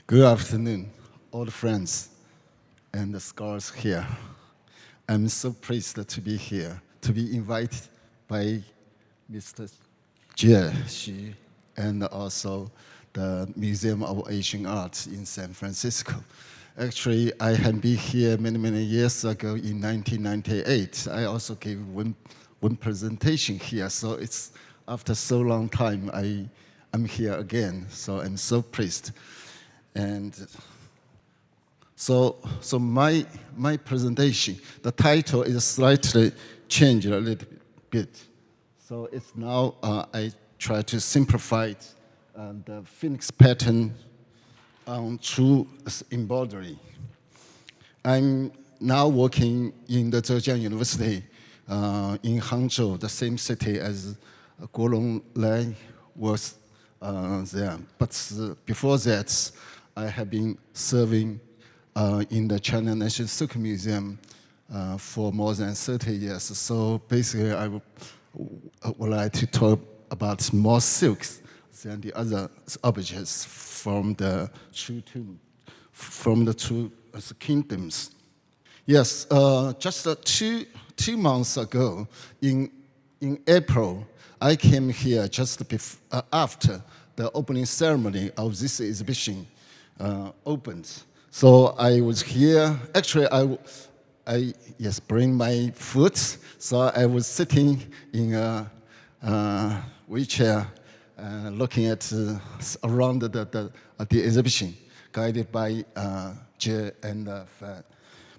Good afternoon, all the friends and the scholars here. I'm so pleased to be here, to be invited by Mr. Jie Xu and also the Museum of Asian Art in San Francisco. Actually, I had been here many years ago in 1998. I also gave one presentation here, so it's after so long time I'm here again, so I'm so pleased. And so my presentation, the title is slightly changed a little bit. So it's now, I try to simplify it, the phoenix pattern through embroidery. I'm now working in the Zhejiang University in Hangzhou, the same city as Guolong Lai was there. But before that, I have been serving in the China National Silk Museum for more than 30 years. So basically, I would like to talk about more silks than the other objects from the two kingdoms. Yes, just two months ago, in April, I came here just after the opening ceremony of this exhibition opened. So I was here. Actually, I bring my food. So I was sitting in a wheelchair, looking at around the exhibition, guided by Jie and Feng,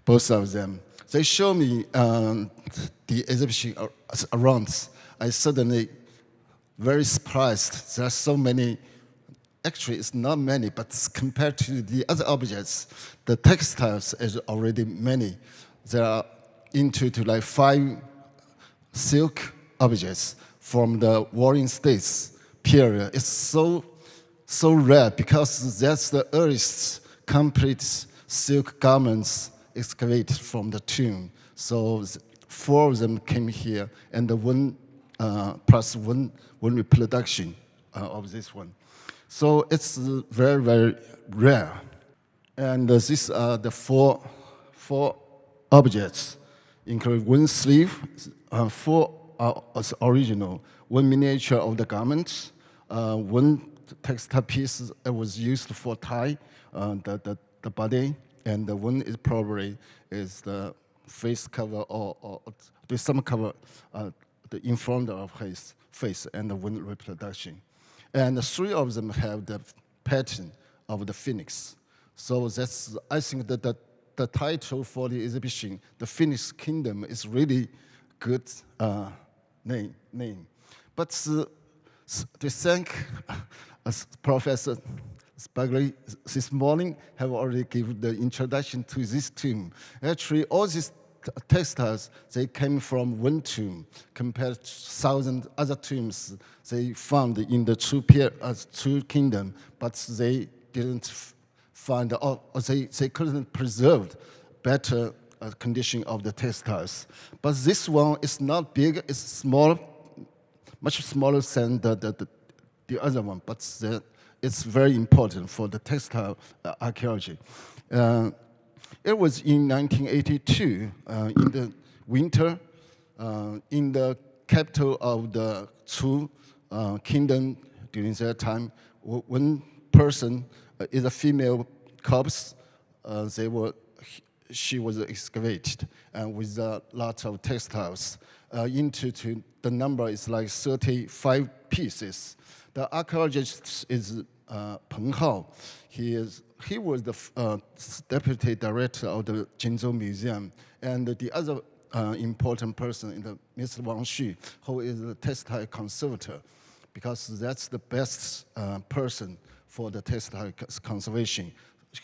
both of them. They show me the exhibition around. I suddenly very surprised. There are so many. Actually, it's not many, but compared to the other objects, the textiles is already many. There are into like 5 silk objects from the Warring States period. It's so rare because that's the earliest complete silk garments excavated from the tomb. So 4 of them came here, and the one plus one reproduction of this one. So it's very rare. And these are the four objects, including 1 sleeve, 4 are original, 1 miniature of the garment, 1 textile piece that was used for tie the body, and the 1 is probably the face cover or the some cover in front of his face, and the 1 reproduction. And 3 of them have the pattern of the phoenix. So that's, I think that the title for the exhibition, The Phoenix Kingdom, is really good name. But to thank Professor Bagley this morning, have already given the introduction to this tomb. Actually, all these textiles, they came from 1 tomb compared to 1,000 other tombs they found in the two kingdom, but they didn't find, or they couldn't preserve better condition of the textiles. But this one is not big, it's small, much smaller than the other one, but it's very important for the textile archaeology. It was in 1982, in the winter, in the capital of the Chu kingdom during that time. 1 person is a female corpse. She was excavated with a lot of textiles. The number is like 35 pieces. The archaeologist is Peng Hao. He was the deputy director of the Jinzhou Museum, and the other important person is Mr. Wang Xu, who is the textile conservator, because that's the best person for the textile conservation.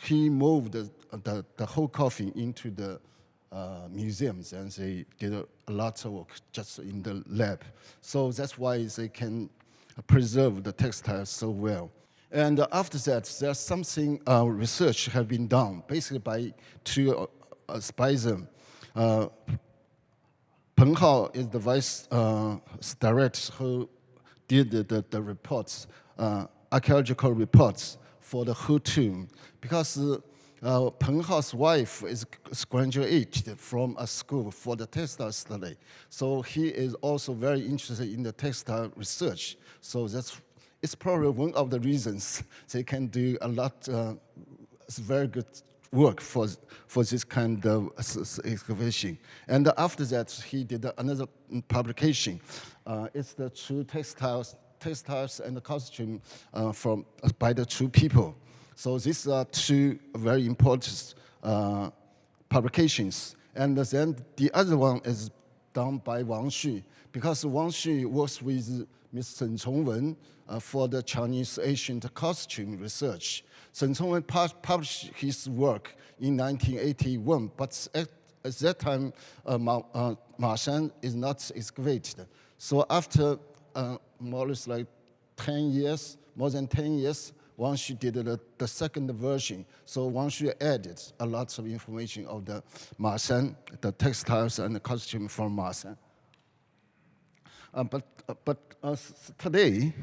He moved the whole coffin into the museums, and they did a lot of work just in the lab. So that's why they can preserve the textiles so well. And after that, there's something research have been done, basically by 2 advisors. Peng Hao is the vice director who did the reports, archaeological reports for the whole tomb, because Peng Hao's wife is graduated from a school for the textile study. So he is also very interested in the textile research. So it's probably one of the reasons they can do a lot, it's very good work for this kind of excavation. And after that, he did another publication. It's the true textiles and the costume by the true people. So these are two very important publications. And then the other one is done by Wang Xu, because Wang Xu works with Ms. Shen Congwen for the Chinese ancient costume research. Shen Congwen published his work in 1981, but at that time, Mashan is not excavated. So after more or less like 10 years, more than 10 years, Wang Xu did the second version. So Wang Xu added a lot of information of the Mashan, the textiles and the costume from Mashan. But today,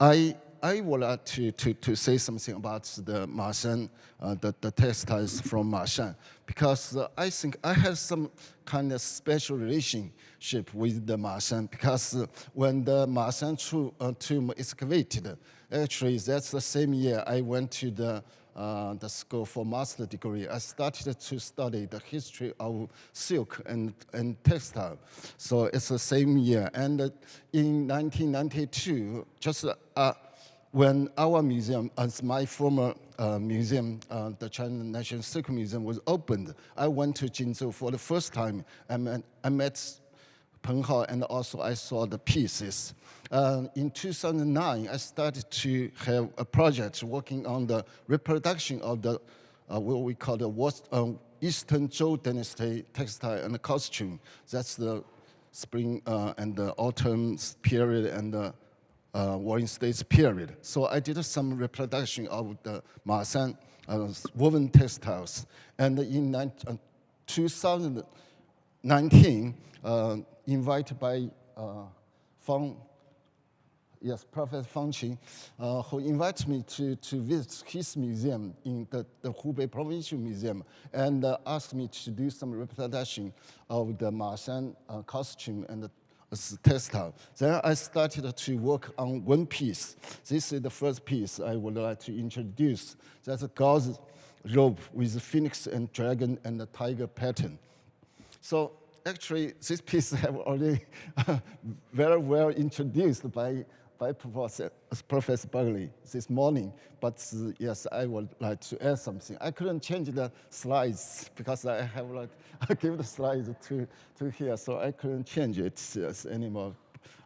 I would like to say something about the Mashan, the textiles from Mashan, because I think I have some kind of special relationship with the Mashan, because when the Mashan tomb excavated, actually that's the same year I went to the school for master degree. I started to study the history of silk and textile. So it's the same year. And in 1992, just when our museum, as my former museum, the China National Silk Museum was opened, I went to Jinzhou for the first time. I met Peng Hao, and also I saw the pieces. In 2009, I started to have a project working on the reproduction of the what we call the Eastern Zhou Dynasty textile and costume. That's the spring and the autumn period and the Warring States period. So I did some reproduction of the Mashan woven textiles. And in 2019, invited by Professor Fang Qin, who invited me to visit his museum in the Hubei Provincial Museum, and asked me to do some reproduction of the Mashan costume and the textile. Then I started to work on one piece. This is the first piece I would like to introduce. That's a gauze robe with phoenix and dragon and the tiger pattern. So actually, this piece have already very well introduced by Professor Bagley this morning. But yes, I would like to add something. I couldn't change the slides because I have I give the slides to here, so I couldn't change it anymore.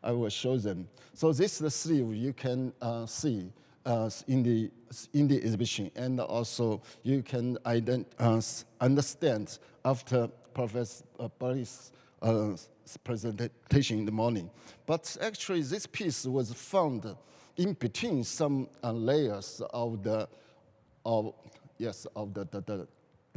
I will show them. So this is the sleeve you can see in the exhibition, and also you can understand after Professor Bagley's presentation in the morning. But actually, this piece was found in between some layers of the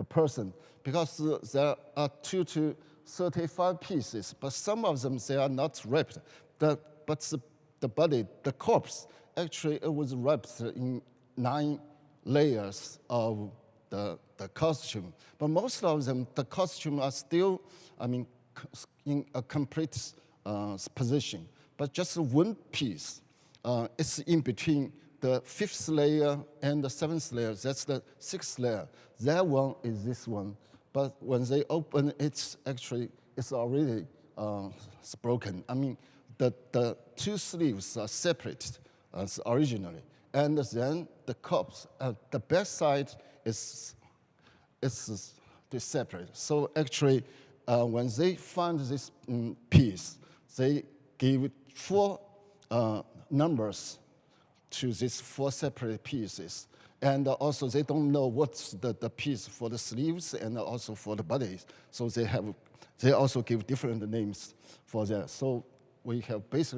person, because there are 2 to 35 pieces, but some of them they are not wrapped. But the body, the corpse, actually it was wrapped in 9 layers of the costume. But most of them, the costume are still, in a complete position. But just one piece, it's in between the 5th layer and the 7th layer. That's the 6th layer. That one is this one. But when they open, it's already broken. The 2 sleeves are separate as originally. And then the corpse, the back side is separate. So actually, when they found this piece, they gave 4 numbers to these 4 separate pieces. And also, they don't know what's the piece for the sleeves and also for the bodies. So they also give different names for that. So we have this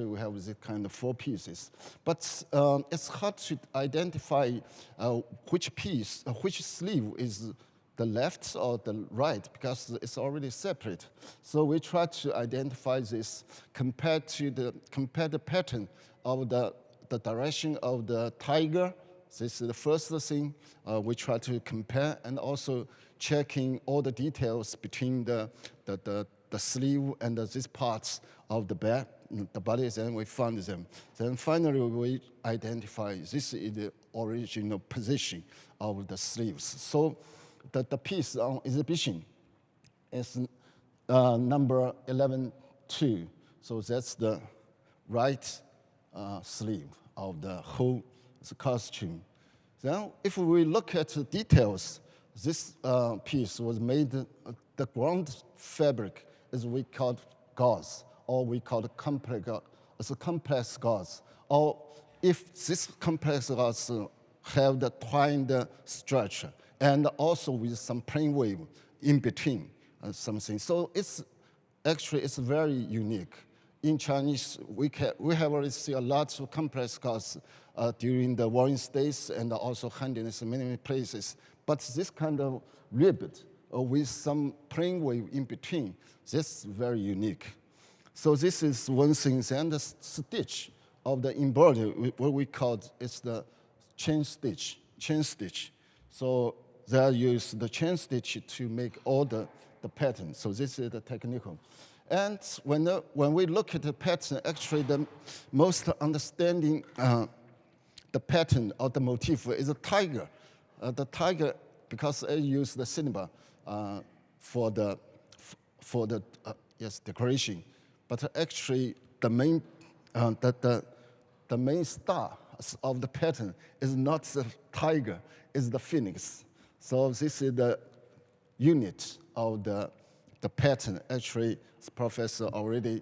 kind of 4 pieces. But it's hard to identify which sleeve is the left or the right, because it's already separate. So we try to identify this, compare the pattern of the direction of the tiger This is the first thing we try to compare, and also checking all the details between the sleeve and these parts of the back, the body, and we found them. Then finally we identify this is the original position of the sleeves. So the piece on exhibition is number 11-2. So that's the right sleeve of the whole costume. Then if we look at the details, this piece was made, the ground fabric is we call gauze, or we call it complex gauze. Or if this complex gauze have the twined structure, and also with some plain wave in between something. So it's very unique. In Chinese, we have already seen a lot of complex gauze during the warring states and also handiness in many places. But this kind of ribbed with some plain wave in between, that's very unique. So this is one thing. And the stitch of the embroidery, what we call is the chain stitch. So they use the chain stitch to make all the pattern. So this is the technical. And when we look at the pattern, actually the most understanding the pattern of the motif is a tiger. The tiger, because I use the cinema for the decoration, but actually the main the main star of the pattern is not the tiger, it's the phoenix. So this is the unit of the pattern. Actually, the professor already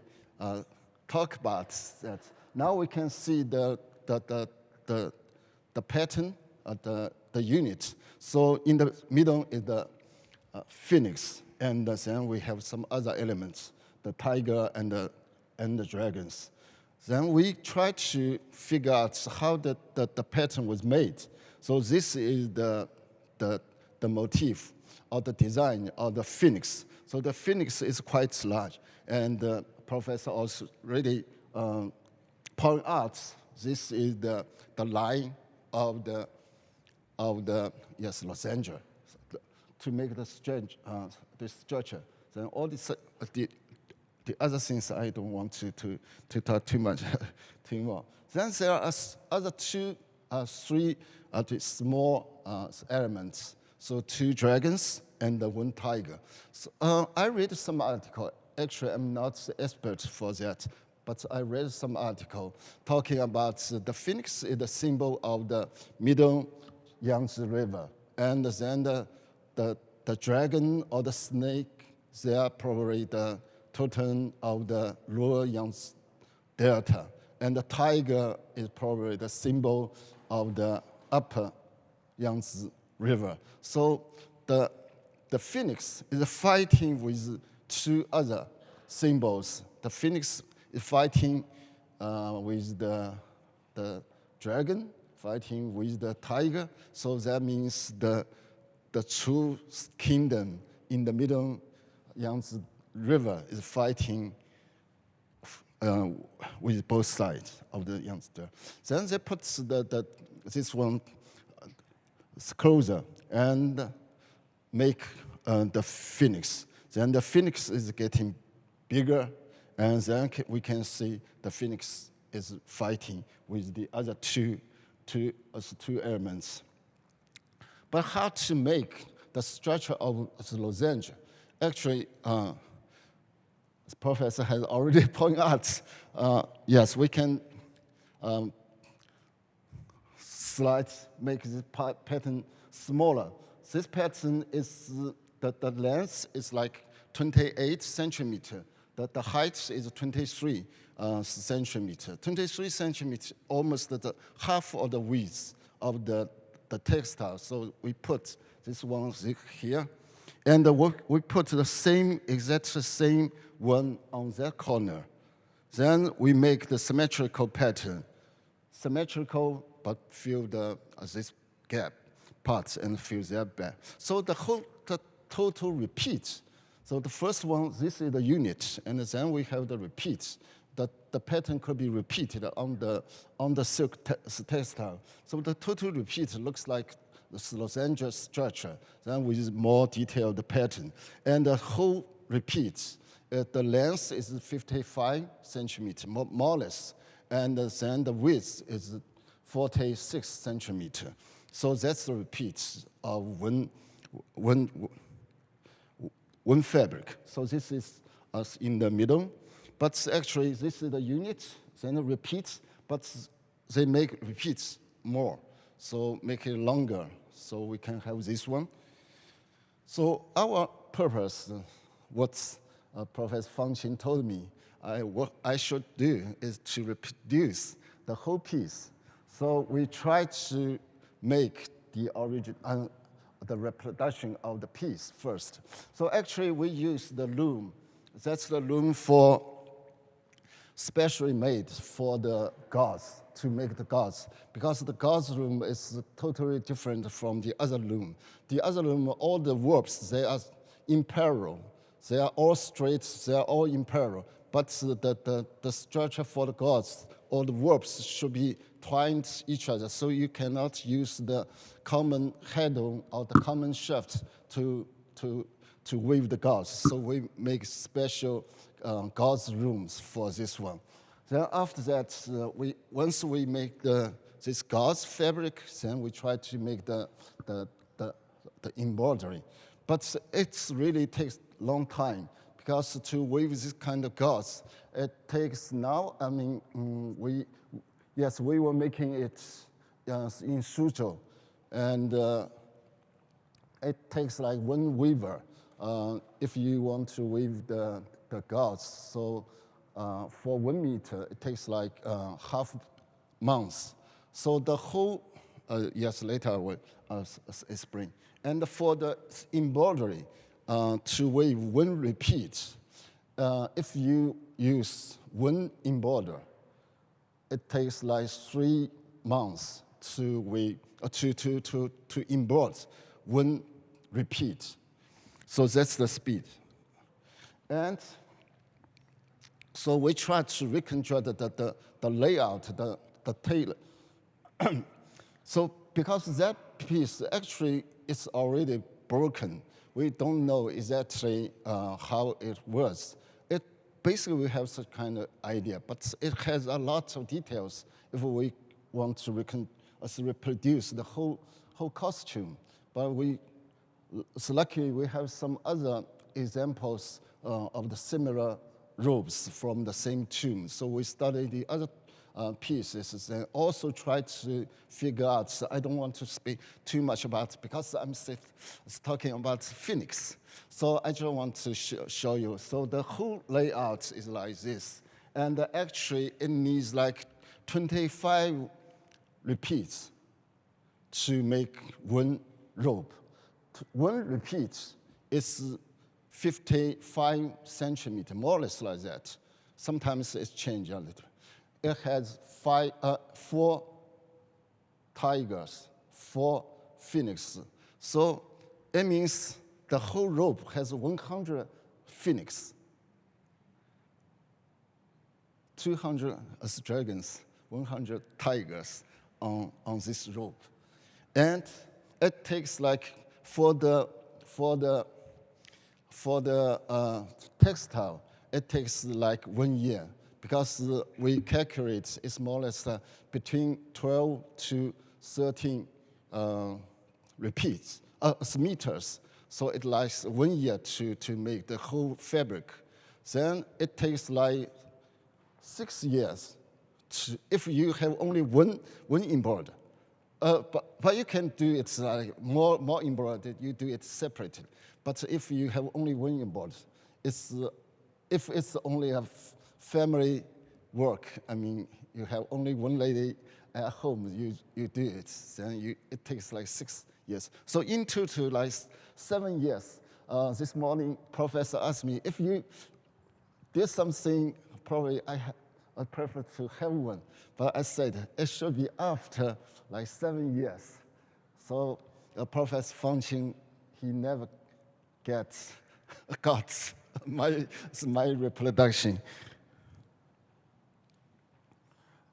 talked about that. Now we can see the pattern, the unit. So in the middle is the phoenix, and then we have some other elements, the tiger and the dragons. Then we try to figure out how the pattern was made. So this is the motif or the design of the phoenix. So the phoenix is quite large, and the professor also really point out this is the line of the lozenge to make the structure. Then all this the other things I don't want to talk too much too more. Then there are other three small elements. So 2 dragons and 1 tiger. So, I read some article. Actually, I'm not the expert for that, but I read some article talking about the phoenix is the symbol of the middle Yangzi River, and then the dragon or the snake, they are probably the totem of the lower Yangtze Delta, and the tiger is probably the symbol of the upper Yangtze River. So the phoenix is fighting with 2 other symbols. The phoenix is fighting with the dragon, fighting with the tiger. So that means the true kingdom in the middle Yangtze River is fighting with both sides of the Yangtze. Then they put this one closer and make the phoenix. Then the phoenix is getting bigger, and then we can see the phoenix is fighting with the other two elements. But how to make the structure of the lozenge? Actually, the professor has already pointed out, yes, we can make this pattern smaller. This pattern is, the length is like 28 centimeter. The height is 23 centimeter. 23 centimeter, almost the half of the width of the textile. So we put this one here. And we put the exact same one on that corner. Then we make the symmetrical pattern. Symmetrical, but fill this gap parts and fill that back. So the total repeats. So the first one, this is the unit, and then we have the repeats. The the pattern could be repeated on the silk textile. So the total repeat looks like this Los Angeles structure, then with more detailed pattern. And the whole repeats. The length is 55 centimeter, more or less, and then the width is 46 centimeter. So that's the repeats of one fabric. So this is us in the middle, but actually this is the unit, then the repeats, but they make repeats more, so make it longer, so we can have this one. So our purpose, what Professor Feng told me, what I should do is to reproduce the whole piece. So we try to make the origin, the reproduction of the piece first. So actually we use the loom. That's the loom for specially made for the gauze, to make the gauze, because the gauze loom is totally different from the other loom. The other loom, all the warps, they are in parallel. They are all straight, they are all in parallel. But the structure for the gauze, all the warps should be twined each other, so you cannot use the common handle or the common shaft to weave the gauze. So we make special gauze looms for this one. Then after that, once we make this gauze fabric, then we try to make the embroidery. But it really takes a long time, because to weave this kind of gauze, it takes now, I mean, we were making it in Suzhou, and it takes like one weaver if you want to weave the gauze. So for 1 meter, it takes like half months. So the whole, later I will explain. And for the embroidery, to weave one repeat, if you use one embroider, it takes like 3 months to weave, to embroider one repeat. So that's the speed. And so we try to reconstruct the layout, the tailor. So because that piece actually is already broken, we don't know exactly how it was. Basically, we have such kind of idea, but it has a lot of details if we want to reproduce the whole costume. But so luckily we have some other examples of the similar robes from the same tomb. So we study the other pieces and also try to figure out. So I don't want to speak too much about, because I'm talking about Phoenix. So I just want to show you. So the whole layout is like this. And actually it needs like 25 repeats to make one robe. One repeat is 55 centimeters, more or less like that. Sometimes it's changed a little. It has 4 tigers, 4 phoenix. So it means the whole robe has 100 phoenix, 200 dragons, 100 tigers on this robe. And it takes like, for the textile, it takes like 1 year, because we calculate it's more or less between 12 to 13 repeats, meters. So it lasts 1 year to make the whole fabric. Then it takes like 6 years if you have only one embroidered. But you can do it like more embroidered, you do it separately. But if you have only one embroidered, if it's only a family work, I mean, you have only one lady at home, you do it, then it takes like 6 years. So in total, like 7 years. This morning, professor asked me, if you did something, probably I prefer to have one. But I said, it should be after like 7 years. So Professor Feng, he never got my reproduction.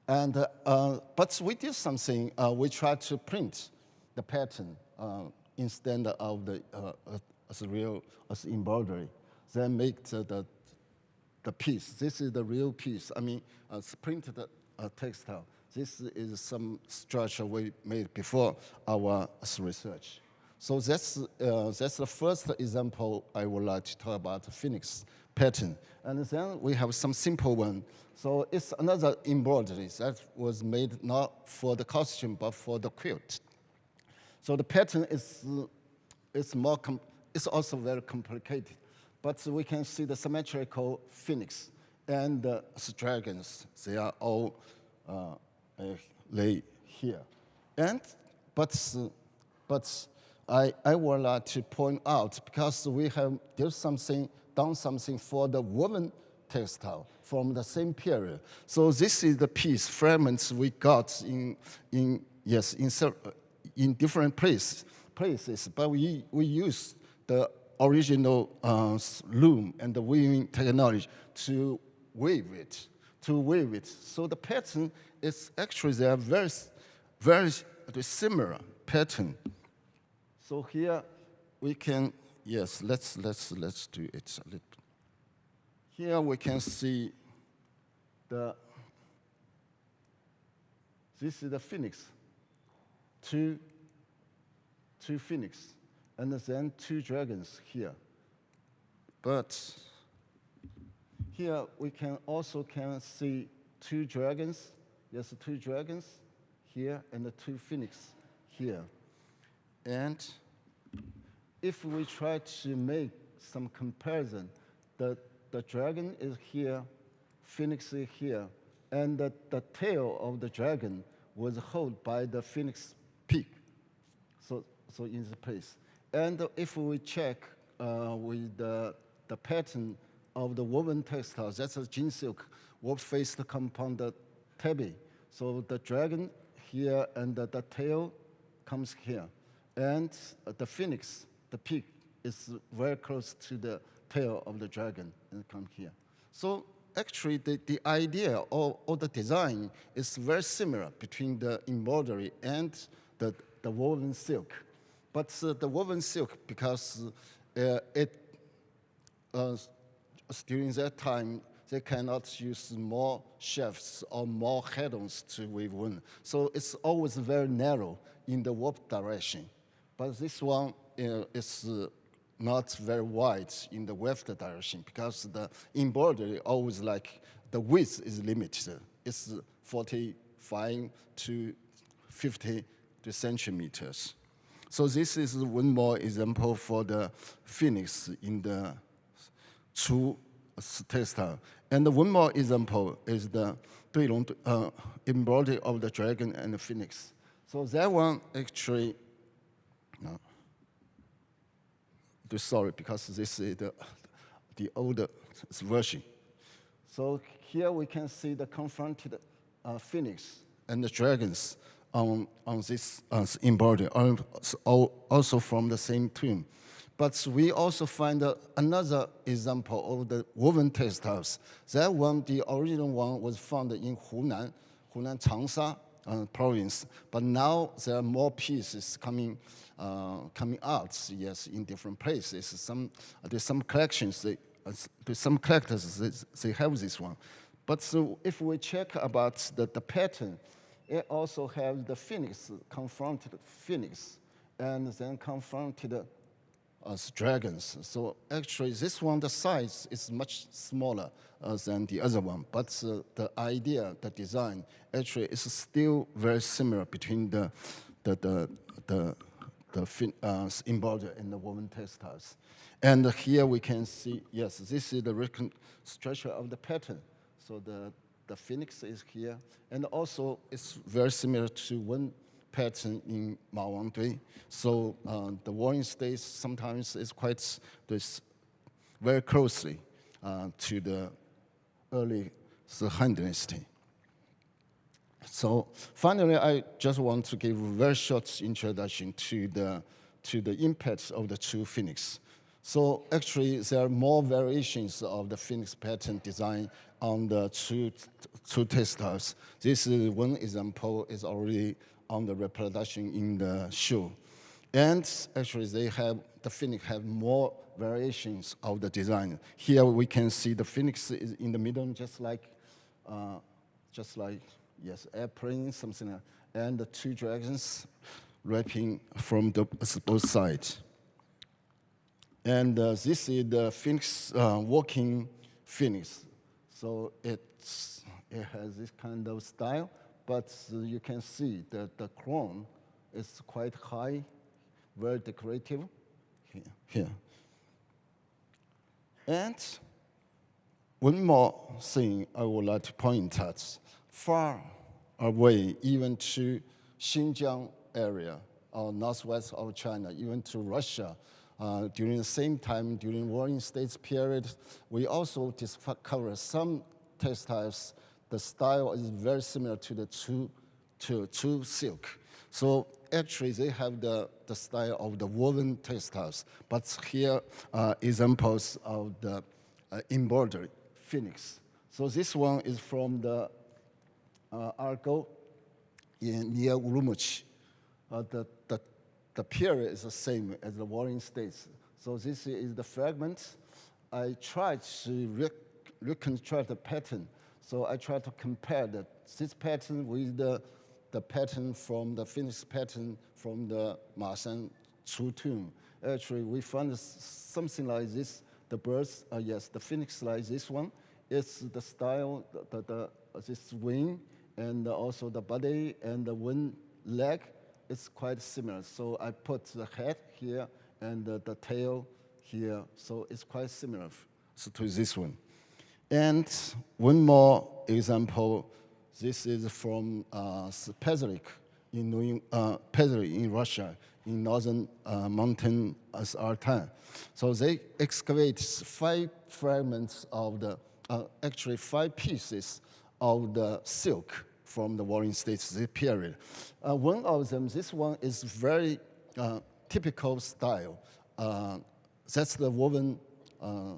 And, but we did something. We tried to print the pattern instead of the as embroidery. Then make the piece. This is the real piece. I mean, it's printed textile. This is some structure we made before our research. So that's the first example I would like to talk about, the phoenix pattern. And then we have some simple one. So it's another embroidery that was made not for the costume, but for the quilt. So the pattern is it's also very complicated. But we can see the symmetrical phoenix and the dragons. They are all laid here. And but I would like to point out, because we have done something for the woven textile from the same period. So this is the piece fragments we got in different places. But we use the original loom and the weaving technology to weave it. So the pattern is actually they are very similar pattern. So here we can let's do it a little. Here we can see this is the phoenix, two phoenix, and then two dragons here. But here we can also see two dragons. Yes, two dragons here and the two phoenix here. And if we try to make some comparison, the dragon is here, phoenix is here, and the tail of the dragon was held by the phoenix peak. So in this place. And if we check with the pattern of the woven textiles, that's a jean silk, warp-faced compounded tabby. So the dragon here and the tail comes here. And the phoenix, the peak, is very close to the tail of the dragon and come here. So actually the idea or the design is very similar between the embroidery and the woven silk. But the woven silk, because during that time, they cannot use more shafts or more head-ons to weave woven. So it's always very narrow in the warp direction. But this one is not very wide in the weft direction, because the embroidery always like the width is limited. It's 45 to 50 centimeters. So this is one more example for the phoenix in the Chu textile. And one more example is the embroidery of the dragon and the phoenix. So that one actually, no. Sorry, because this is the older version. So here we can see the confronted phoenix and the dragons on this embroidery, also from the same tomb. But we also find another example of the woven textiles. That one, the original one, was found in Hunan Changsha province. But now there are more pieces coming out, yes, in different places. There's some collections, some collectors, they have this one. But so if we check about the pattern, it also has the phoenix, confronted phoenix, and then confronted dragons. So actually this one, the size is much smaller than the other one, but the idea, the design, actually is still very similar between the embroidery and the woven textiles. And here we can see, yes, this is the reconstruction of the pattern. So the phoenix is here, and also it's very similar to one pattern in Mawangdui. So the warring states sometimes is quite very closely to the early Han Dynasty. So finally, I just want to give a very short introduction to the impacts of the two phoenix. So actually, there are more variations of the phoenix pattern design on the two textiles. This is one example is already on the reproduction in the shoe. And actually, the phoenix have more variations of the design. Here we can see the phoenix is in the middle, just like yes, airplane, something like that. And the two dragons wrapping from both sides. And this is the phoenix, walking phoenix. So it has this kind of style, but you can see that the crown is quite high, very decorative here. And one more thing I would like to point at, far away, even to Xinjiang area, or northwest of China, even to Russia, during the same time, during Warring States period, we also discovered some textiles. The style is very similar to the two silk. So actually, they have the style of the woven textiles, but here examples of the embroidered phoenix. So this one is from the Argo near Urumqi. The period is the same as the Warring States. So this is the fragment. I tried to reconstruct the pattern. So I tried to compare this pattern with the pattern from the Phoenix pattern from the Mashan Chu tomb. Actually, we found something like this. The birds, yes, the phoenix like this one. It's the style, this wing, and also the body and the one leg. It's quite similar. So I put the head here and the tail here. So it's quite similar to this one. And one more example. This is from Pezelik in Russia, in northern mountain as Altai. So they excavate 5 fragments of actually 5 pieces of the silk from the Warring States this period. One of them, this one is very typical style. That's the woven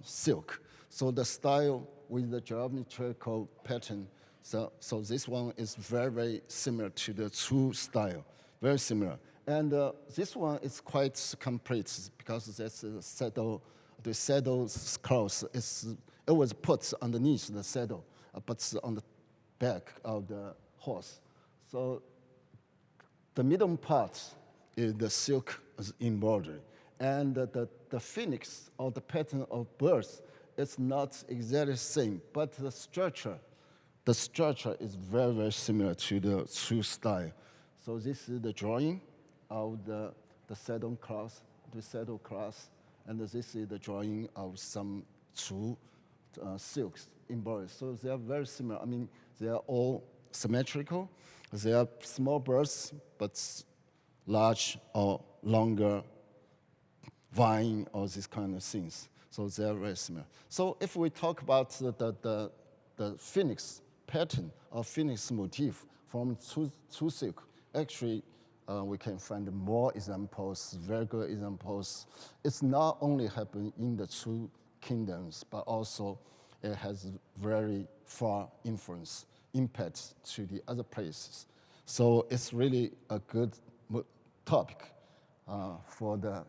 silk. So the style with the geometrical pattern. So this one is very, very similar to the Chu style, very similar. And this one is quite complete because that's a saddle. The saddle cloth it was put underneath the saddle, but on the back of the horse. So the middle part is the silk embroidery. And the phoenix or the pattern of birds is not exactly the same, but the structure is very, very similar to the Chu style. So this is the drawing of the saddle cloth, and this is the drawing of some Chu silks embroidered. So they are very similar. I mean, they are all symmetrical. They are small birds, but large or longer vine or these kind of things. So they are very similar. So if we talk about the phoenix pattern or phoenix motif from Chu silk, actually we can find more examples, very good examples. It's not only happened in the Chu kingdoms, but also it has very far influence, impact to the other places. So it's really a good topic for the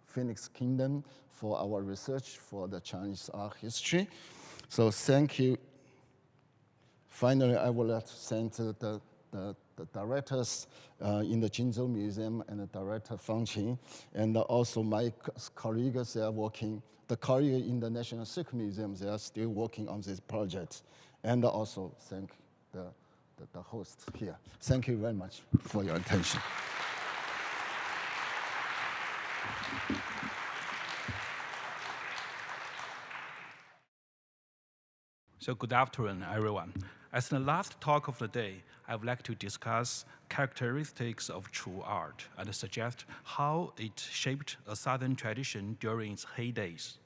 Phoenix Kingdom, for our research, for the Chinese art history. So thank you. Finally, I would like to thank the directors in the Jinzhou Museum and the director Fang Qin, and also my colleagues. They are working. The colleagues in the National Silk Museum, they are still working on this project, and also thank the host here. Thank you very much for your attention. So good afternoon, everyone. As the last talk of the day, I would like to discuss characteristics of Chu art and suggest how it shaped a southern tradition during its heydays.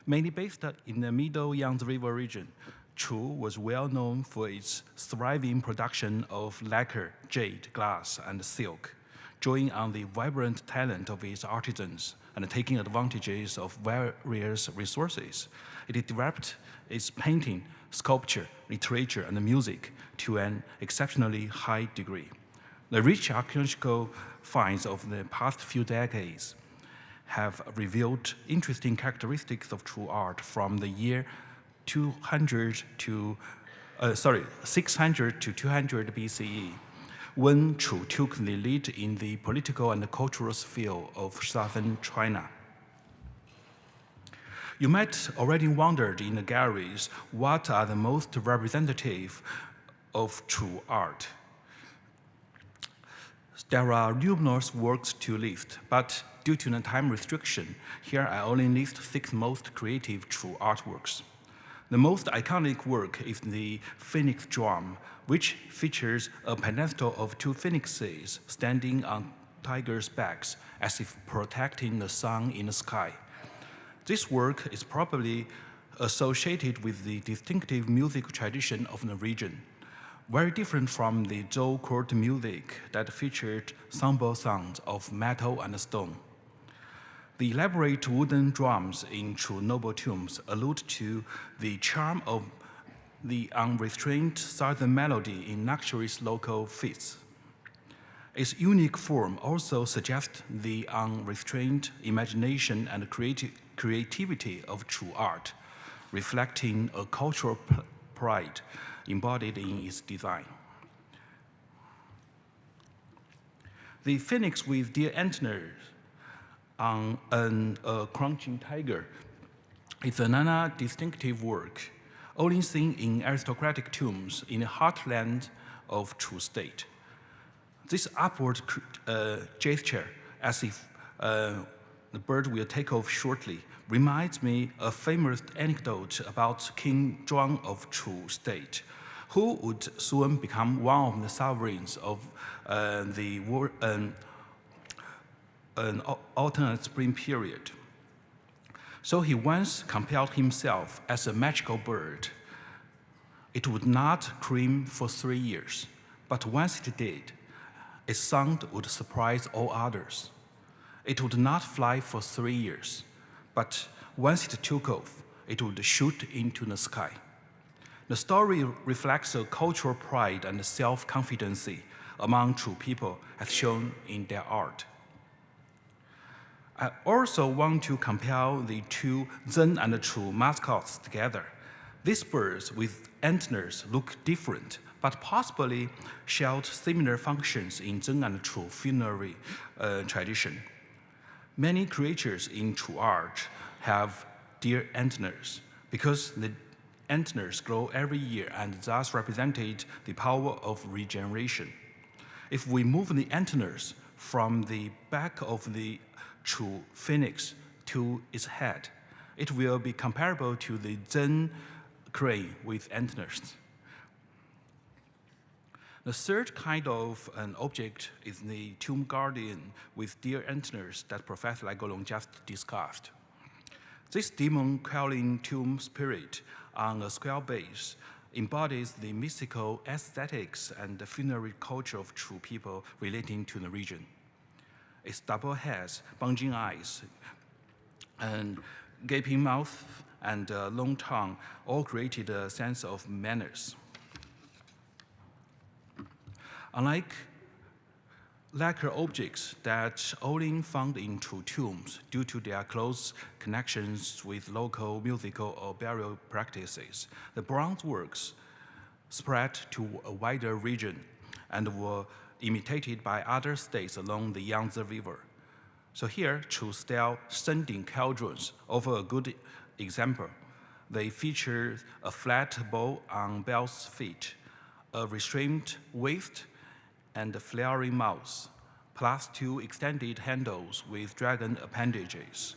Mainly based in the middle Yangzi River region, Chu was well known for its thriving production of lacquer, jade, glass, and silk, drawing on the vibrant talent of its artisans and taking advantages of various resources. It developed its painting, sculpture, literature, and music to an exceptionally high degree. The rich archaeological finds of the past few decades have revealed interesting characteristics of Chu art from the year 600 to 200 BCE, when Chu took the lead in the political and cultural sphere of southern China. You might already wondered in the galleries what are the most representative of Chu art. There are numerous works to list, but due to the time restriction, here I only list 6 most creative Chu artworks. The most iconic work is the Phoenix drum, which features a pedestal of 2 phoenixes standing on tigers' backs as if protecting the sun in the sky. This work is probably associated with the distinctive music tradition of the region, very different from the Zhou court music that featured sample sounds of metal and stone. The elaborate wooden drums in Chu noble tombs allude to the charm of the unrestrained southern melody in luxurious local feasts. Its unique form also suggests the unrestrained imagination and creativity of Chu art, reflecting a cultural pride embodied in its design. The phoenix with deer antlers on a crouching tiger is another distinctive work, only seen in aristocratic tombs in the heartland of Chu state. This upward gesture, as if the bird will take off shortly, reminds me of a famous anecdote about King Zhang of Chu state, who would soon become one of the sovereigns of an alternate spring period. So he once compelled himself as a magical bird. It would not scream for 3 years, but once it did, its sound would surprise all others. It would not fly for 3 years, but once it took off, it would shoot into the sky. The story reflects a cultural pride and self-confidence among Chu people as shown in their art. I also want to compare the 2 Zheng and Chu mascots together. These birds with antlers look different, but possibly shared similar functions in Zheng and Chu funerary tradition. Many creatures in Chu art have deer antlers because the antlers grow every year and thus represented the power of regeneration. If we move the antlers from the back of the Chu phoenix to its head, it will be comparable to the Zheng crane with antlers. The third kind of an object is the tomb guardian with deer antlers that Professor Lai Golong just discussed. This demon-quelling tomb spirit on a square base embodies the mystical aesthetics and the funerary culture of Chu people relating to the region. Its double heads, bulging eyes, and gaping mouth and long tongue all created a sense of manners. Unlike lacquer objects that only found in Chu tombs due to their close connections with local musical or burial practices, the bronze works spread to a wider region and were imitated by other states along the Yangzi River. So here, Chu-style standing cauldrons offer a good example. They feature a flat bow on bell's feet, a restrained waist, and a flaring mouth, plus 2 extended handles with dragon appendages.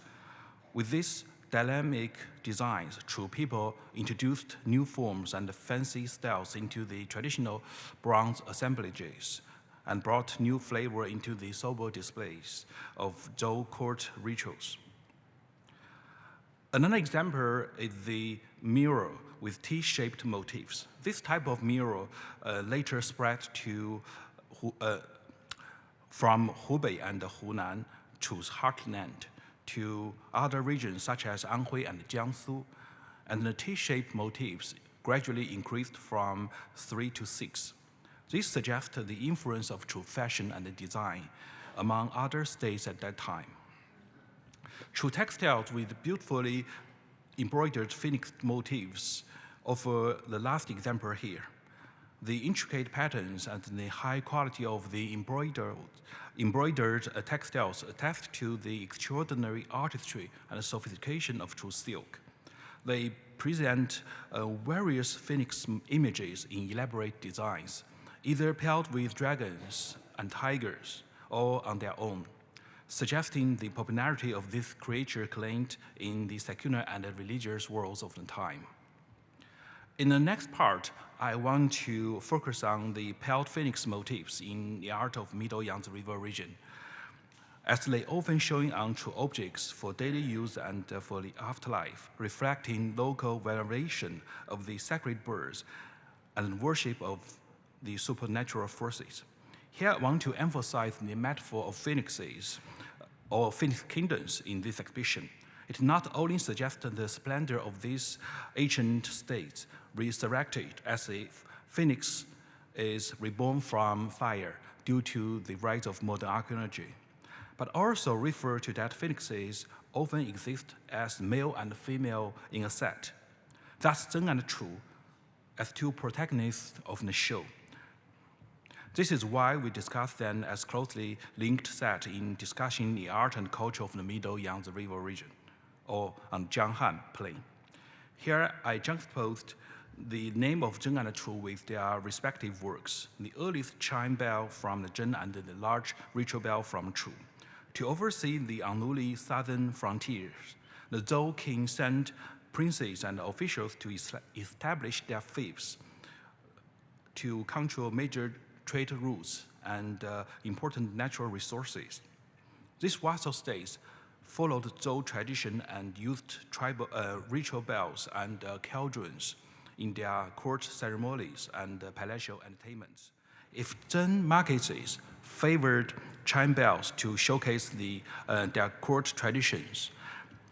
With these dynamic designs, Chu people introduced new forms and fancy styles into the traditional bronze assemblages and brought new flavor into the sober displays of Zhou court rituals. Another example is the mirror with T-shaped motifs. This type of mirror later spread to from Hubei and Hunan, Chu's heartland, to other regions such as Anhui and Jiangsu, and the T-shaped motifs gradually increased from 3 to 6. This suggests the influence of Chu fashion and design among other states at that time. Chu textiles with beautifully embroidered phoenix motifs offer the last example here. The intricate patterns and the high quality of the embroidered textiles attest to the extraordinary artistry and sophistication of Chu silk. They present various phoenix images in elaborate designs, either paired with dragons and tigers or on their own, suggesting the popularity of this creature claimed in the secular and religious worlds of the time. In the next part, I want to focus on the pale phoenix motifs in the art of Middle Yangtze River region, as they often showing on Chu objects for daily use and for the afterlife, reflecting local veneration of the sacred birds and worship of the supernatural forces. Here I want to emphasize the metaphor of phoenixes or phoenix kingdoms in this exhibition. It not only suggests the splendor of these ancient states resurrected as a phoenix is reborn from fire due to the rise of modern archaeology, but also refer to that phoenixes often exist as male and female in a set. Thus, Zhang and Chu as two protagonists of the show. This is why we discuss them as closely linked set in discussing the art and culture of the Middle Yangtze River region, or on Jianghan plain. Here I juxtaposed the name of Zhang and Chu with their respective works, the earliest chime bell from the Zheng and the large ritual bell from Chu. To oversee the unruly southern frontiers, the Zhou king sent princes and officials to establish their fiefs to control major trade routes and important natural resources. These vassal states followed Zhou tradition and used tribal ritual bells and cauldrons in their court ceremonies and palatial entertainments. If Zheng marquises favored chime bells to showcase their court traditions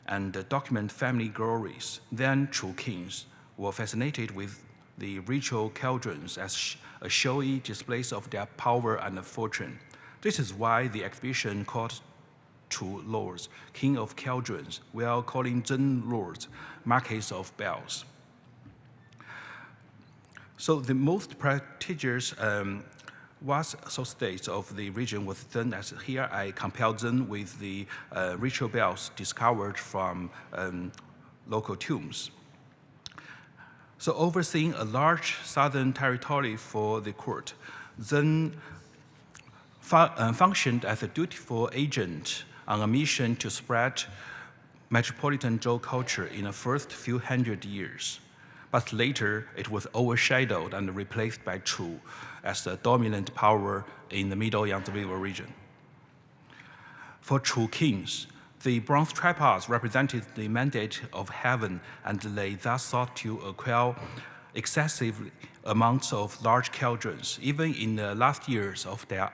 and document family glories, then Chu kings were fascinated with the ritual cauldrons as a showy displays of their power and fortune. This is why the exhibition called Chu lords, king of cauldrons, while calling Zheng lords, marquis of bells. So the most prestigious vassal states of the region was Zheng, as here I compare Zheng with the ritual bells discovered from local tombs. So overseeing a large southern territory for the court, Zheng functioned as a dutiful agent on a mission to spread metropolitan Zhou culture in the first few hundred years. But later, it was overshadowed and replaced by Chu as the dominant power in the Middle Yangtze River region. For Chu kings, the bronze tripods represented the mandate of heaven, and they thus sought to acquire excessive amounts of large cauldrons, even in the last years of their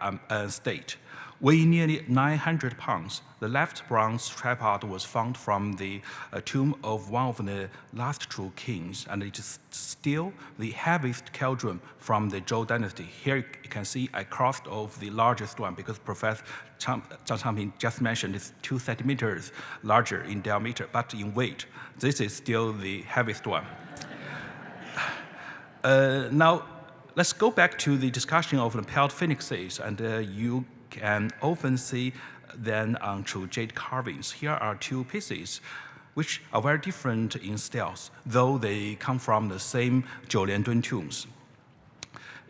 state. Weighing nearly 900 pounds, the left bronze tripod was found from the tomb of one of the last Chu kings, and it is still the heaviest cauldron from the Zhou dynasty. Here you can see I crossed off the largest one because Professor Zhang Changping just mentioned it's 2 centimeters larger in diameter, but in weight, this is still the heaviest one. Now, let's go back to the discussion of the pale phoenixes, and you can often see them on Chu jade carvings. Here are 2 pieces, which are very different in styles, though they come from the same Zhouliandun tombs.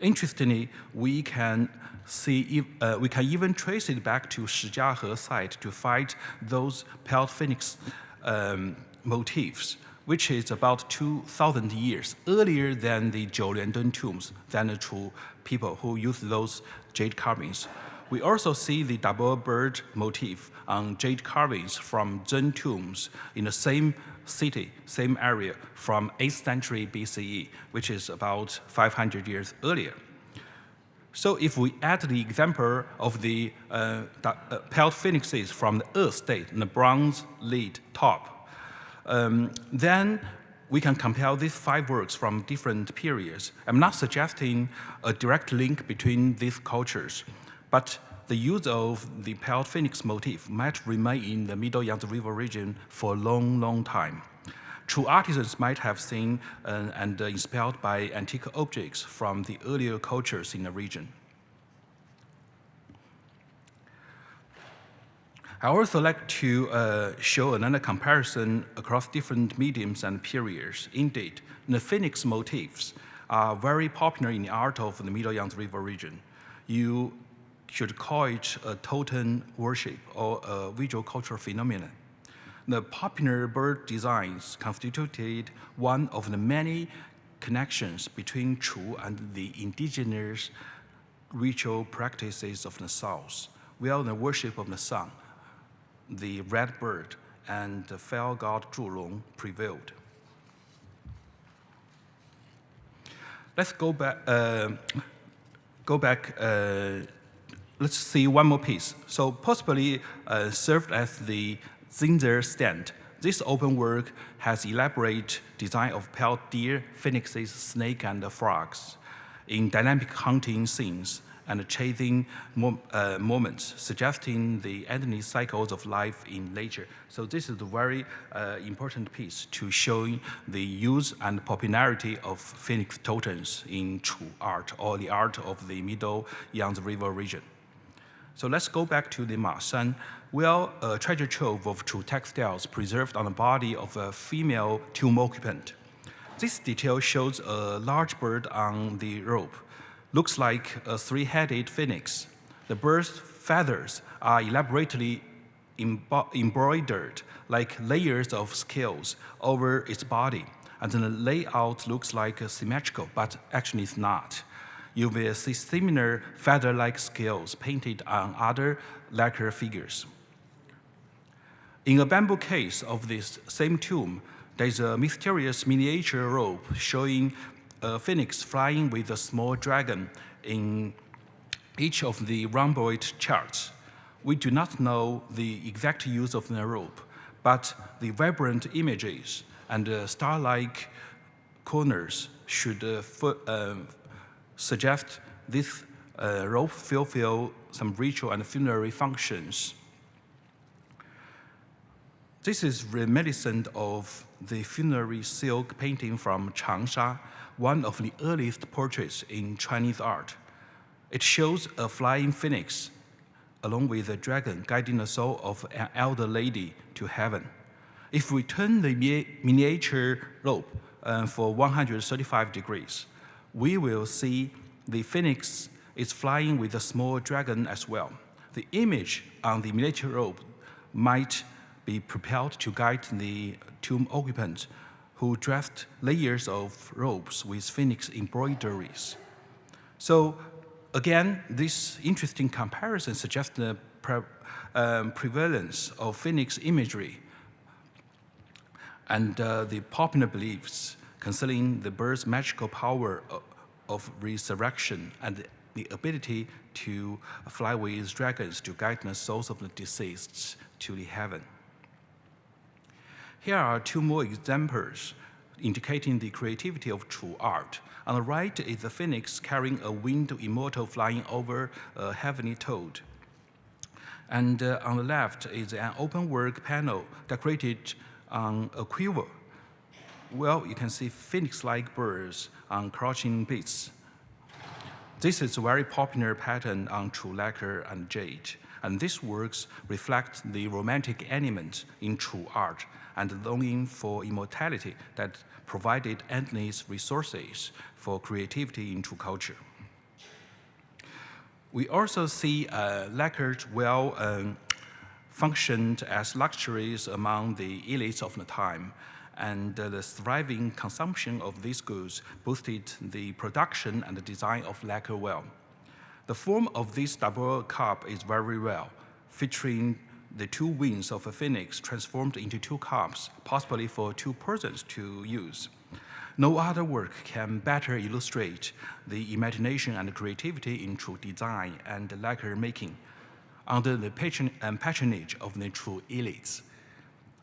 Interestingly, we can even trace it back to Shijiahe site to find those pale phoenix motifs, which is about 2,000 years earlier than the Zhouliandun tombs, than the Chu people who used those jade carvings. We also see the double bird motif on jade carvings from Zheng tombs in the same city, same area from 8th century BCE, which is about 500 years earlier. So if we add the example of the pale phoenixes from the Earth state and the bronze lid top, then we can compare these 5 works from different periods. I'm not suggesting a direct link between these cultures, but the use of the pale phoenix motif might remain in the Middle Yangtze River region for a long, long time. True artisans might have seen and inspired by antique objects from the earlier cultures in the region. I also like to show another comparison across different mediums and periods. Indeed, the phoenix motifs are very popular in the art of the Middle Yangtze River region. You should call it a totem worship or a visual cultural phenomenon. The popular bird designs constituted one of the many connections between Chu and the indigenous ritual practices of the South, where the worship of the sun, the red bird, and the fire god Zhulong prevailed. Let's go back. Let's see one more piece. So possibly served as the Zinzer stand. This open work has elaborate design of pale deer, phoenixes, snake, and frogs in dynamic hunting scenes and chasing moments, suggesting the endless cycles of life in nature. So this is a very important piece to showing the use and popularity of phoenix totems in Chu art, or the art of the Middle Yangtze River region. So let's go back to the Mashan, where a treasure trove of Chu textiles preserved on the body of a female tomb occupant. This detail shows a large bird on the rope. Looks like a 3-headed phoenix. The bird's feathers are elaborately embroidered like layers of scales over its body, and the layout looks like symmetrical, but actually it's not. You will see similar feather-like scales painted on other lacquer figures. In a bamboo case of this same tomb, there's a mysterious miniature rope showing a phoenix flying with a small dragon in each of the rhomboid charts. We do not know the exact use of the rope, but the vibrant images and star-like corners should suggest this rope fulfill some ritual and funerary functions. This is reminiscent of the funerary silk painting from Changsha, one of the earliest portraits in Chinese art. It shows a flying phoenix along with a dragon guiding the soul of an elder lady to heaven. If we turn the miniature rope for 135 degrees, we will see the phoenix is flying with a small dragon as well. The image on the miniature rope might be propelled to guide the tomb occupant who dressed layers of robes with phoenix embroideries. So again, this interesting comparison suggests the prevalence of phoenix imagery and the popular beliefs concerning the bird's magical power of resurrection and the ability to fly with dragons to guide the souls of the deceased to the heaven. Here are 2 more examples indicating the creativity of Chu art. On the right is a phoenix carrying a winged immortal flying over a heavenly toad. And on the left is an open work panel decorated on a quiver. Well, you can see phoenix-like birds on crouching beasts. This is a very popular pattern on Chu lacquer and jade, and these works reflect the romantic element in Chu art and the longing for immortality that provided endless resources for creativity in Chu culture. We also see lacquered functioned as luxuries among the elites of the time, and the thriving consumption of these goods boosted the production and the design of lacquer well. The form of this double cup is very rare, featuring the 2 wings of a phoenix transformed into 2 cups, possibly for 2 persons to use. No other work can better illustrate the imagination and creativity in true design and lacquer making under the patronage of the true elites.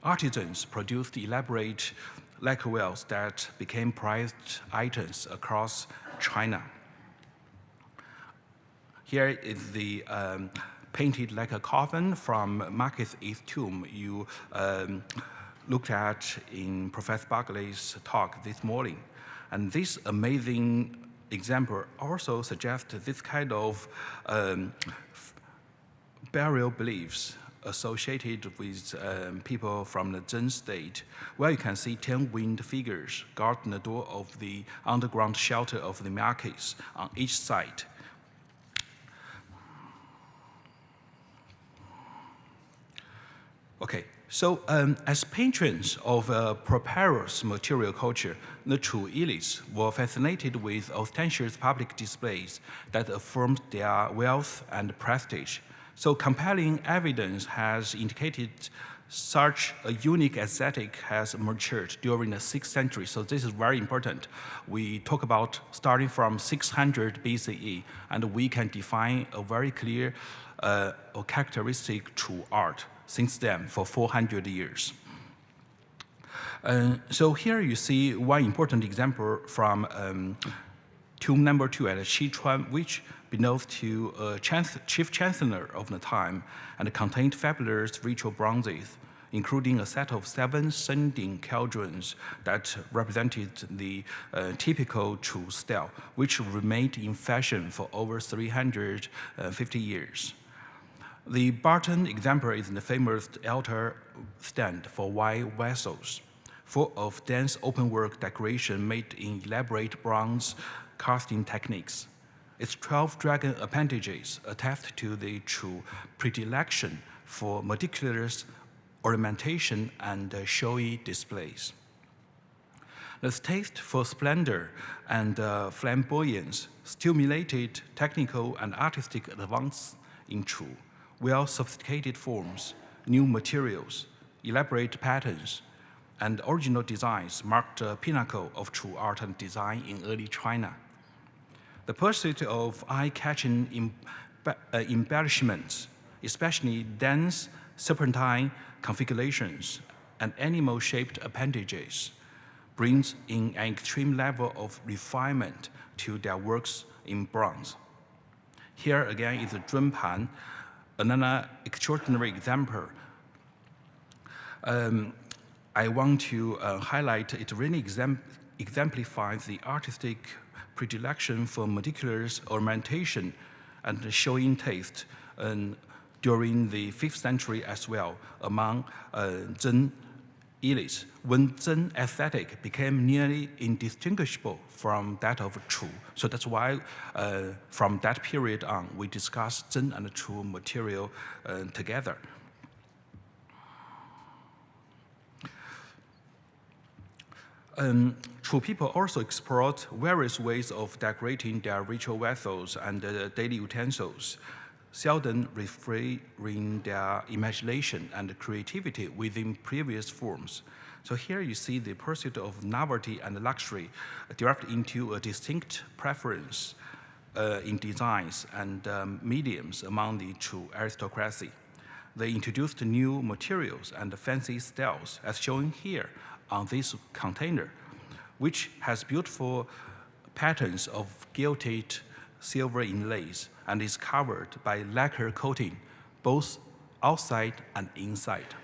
Artisans produced elaborate lacquer wheels that became prized items across China. Here is the painted lacquer coffin from Marcus East Tomb you looked at in Professor Barclay's talk this morning. And this amazing example also suggests this kind of burial beliefs associated with people from the Zheng state, where you can see 10 winged figures guarding the door of the underground shelter of the markets on each side. Okay, so as patrons of a prosperous material culture, the true elites were fascinated with ostentatious public displays that affirmed their wealth and prestige. So compelling evidence has indicated such a unique aesthetic has matured during the 6th century. So this is very important. We talk about starting from 600 BCE, and we can define a very clear or characteristic true art since then for 400 years. So here you see one important example from tomb number 2 at Sichuan, which belonged to a chief chancellor of the time and contained fabulous ritual bronzes, including a set of 7 sending cauldrons that represented the typical Chu style, which remained in fashion for over 350 years. The bottom example is the famous altar stand for wine vessels, full of dense openwork decoration made in elaborate bronze casting techniques. Its 12 dragon appendages attest to the true predilection for meticulous ornamentation and showy displays. The taste for splendor and flamboyance stimulated technical and artistic advance in Chu. Well-sophisticated forms, new materials, elaborate patterns, and original designs marked the pinnacle of Chu art and design in early China. The pursuit of eye-catching embellishments, especially dense serpentine configurations and animal-shaped appendages, brings in an extreme level of refinement to their works in bronze. Here again is a Zhunpan, another extraordinary example. I want to highlight it really exemplifies the artistic predilection for meticulous ornamentation and showing taste during the 5th century as well among Zheng elites, when Zheng aesthetic became nearly indistinguishable from that of Chu. So that's why from that period on, we discuss Zheng and Chu material together. Chu people also explored various ways of decorating their ritual vessels and daily utensils, seldom refraining their imagination and creativity within previous forms. So here you see the pursuit of novelty and luxury developed into a distinct preference in designs and mediums among the Chu aristocracy. They introduced new materials and fancy styles, as shown here on this container, which has beautiful patterns of gilded silver inlays and is covered by lacquer coating, both outside and inside.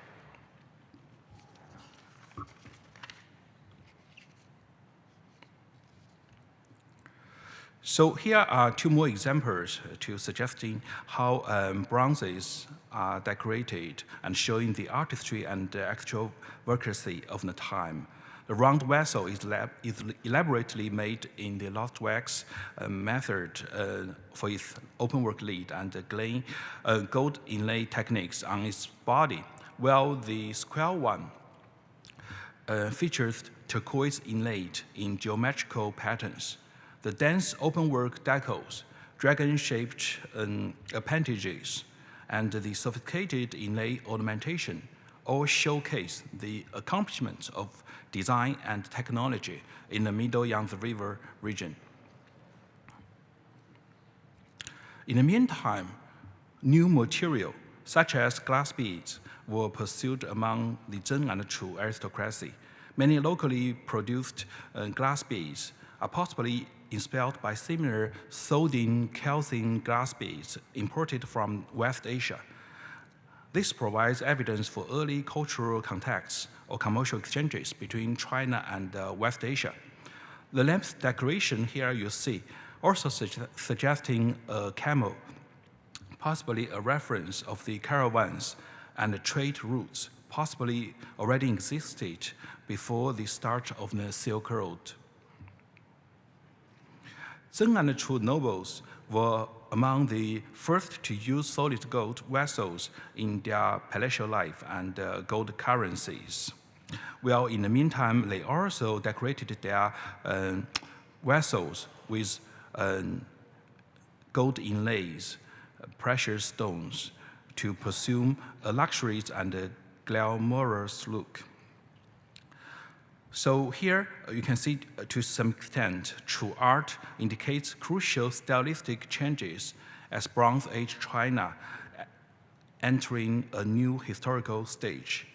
So here are 2 more examples to suggesting how bronzes are decorated and showing the artistry and extravagance of the time. The round vessel is elaborately made in the lost wax method for its openwork lid and gold inlay techniques on its body, while the square one features turquoise inlaid in geometrical patterns. The dense openwork decals, dragon-shaped appendages, and the sophisticated inlay ornamentation all showcase the accomplishments of design and technology in the Middle Yangtze River region. In the meantime, new material, such as glass beads, were pursued among the Zheng and Chu aristocracy. Many locally produced glass beads are possibly inspired by similar sodium calcium glass beads imported from West Asia. This provides evidence for early cultural contacts or commercial exchanges between China and West Asia. The lamp's decoration here you see also suggesting a camel, possibly a reference of the caravans and the trade routes possibly already existed before the start of the Silk Road. Zheng and Chu nobles were among the first to use solid gold vessels in their palatial life and gold currencies. Well, in the meantime, they also decorated their vessels with gold inlays, precious stones, to pursue a luxurious and a glamorous look. So here you can see to some extent, Chu art indicates crucial stylistic changes as Bronze Age China entering a new historical stage.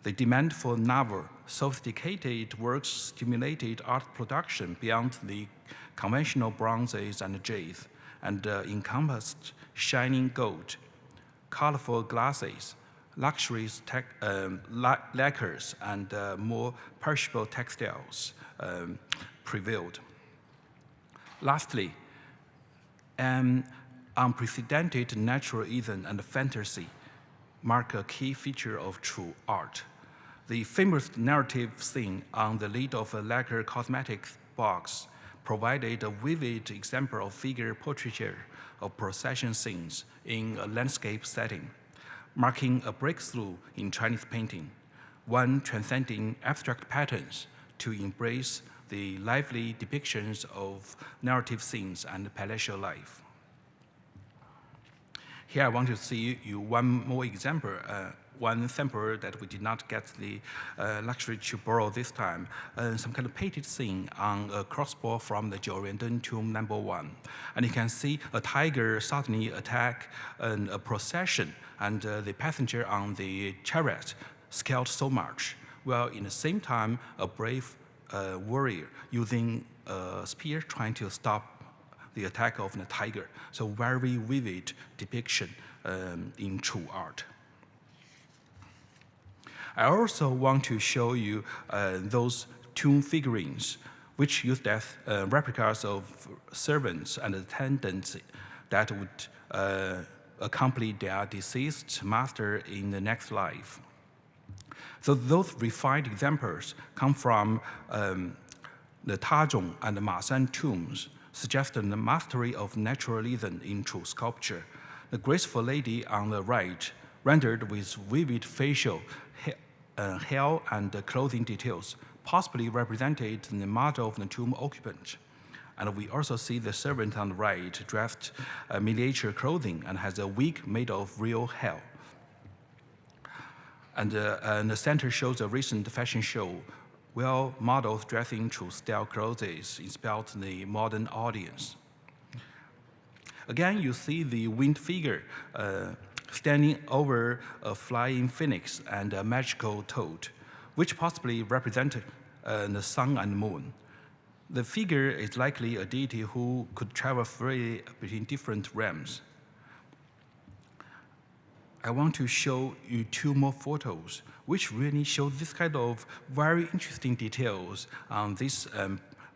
The demand for novel, sophisticated works stimulated art production beyond the conventional bronzes and jades, and encompassed shining gold, colorful glasses, luxury lacquers, and more perishable textiles prevailed. Lastly, an unprecedented naturalism and fantasy mark a key feature of Chu art. The famous narrative scene on the lid of a lacquer cosmetics box provided a vivid example of figure portraiture of procession scenes in a landscape setting, marking a breakthrough in Chinese painting, one transcending abstract patterns to embrace the lively depictions of narrative scenes and palatial life. Here I want to see you one more example, one sample that we did not get the luxury to borrow this time, some kind of painted scene on a crossbar from the Jiaoyuandeng tomb #1. And you can see a tiger suddenly attack a procession, and the passenger on the chariot scared so much, while in the same time, a brave warrior using a spear trying to stop the attack of the tiger. So very vivid depiction in Chu art. I also want to show you those tomb figurines, which used as replicas of servants and attendants that would accompany their deceased master in the next life. So those refined examples come from the Tazhong and the Mashan tombs, suggesting the mastery of naturalism in Chu sculpture. The graceful lady on the right, rendered with vivid facial hair and clothing details, possibly represented the mother of the tomb occupant. And we also see the servant on the right dressed miniature clothing and has a wig made of real hair. And the center shows a recent fashion show where models dressing Chu style clothes inspired the modern audience. Again, you see the winged figure standing over a flying phoenix and a magical toad, which possibly represented the sun and moon. The figure is likely a deity who could travel freely between different realms. I want to show you two more photos, which really show this kind of very interesting details on this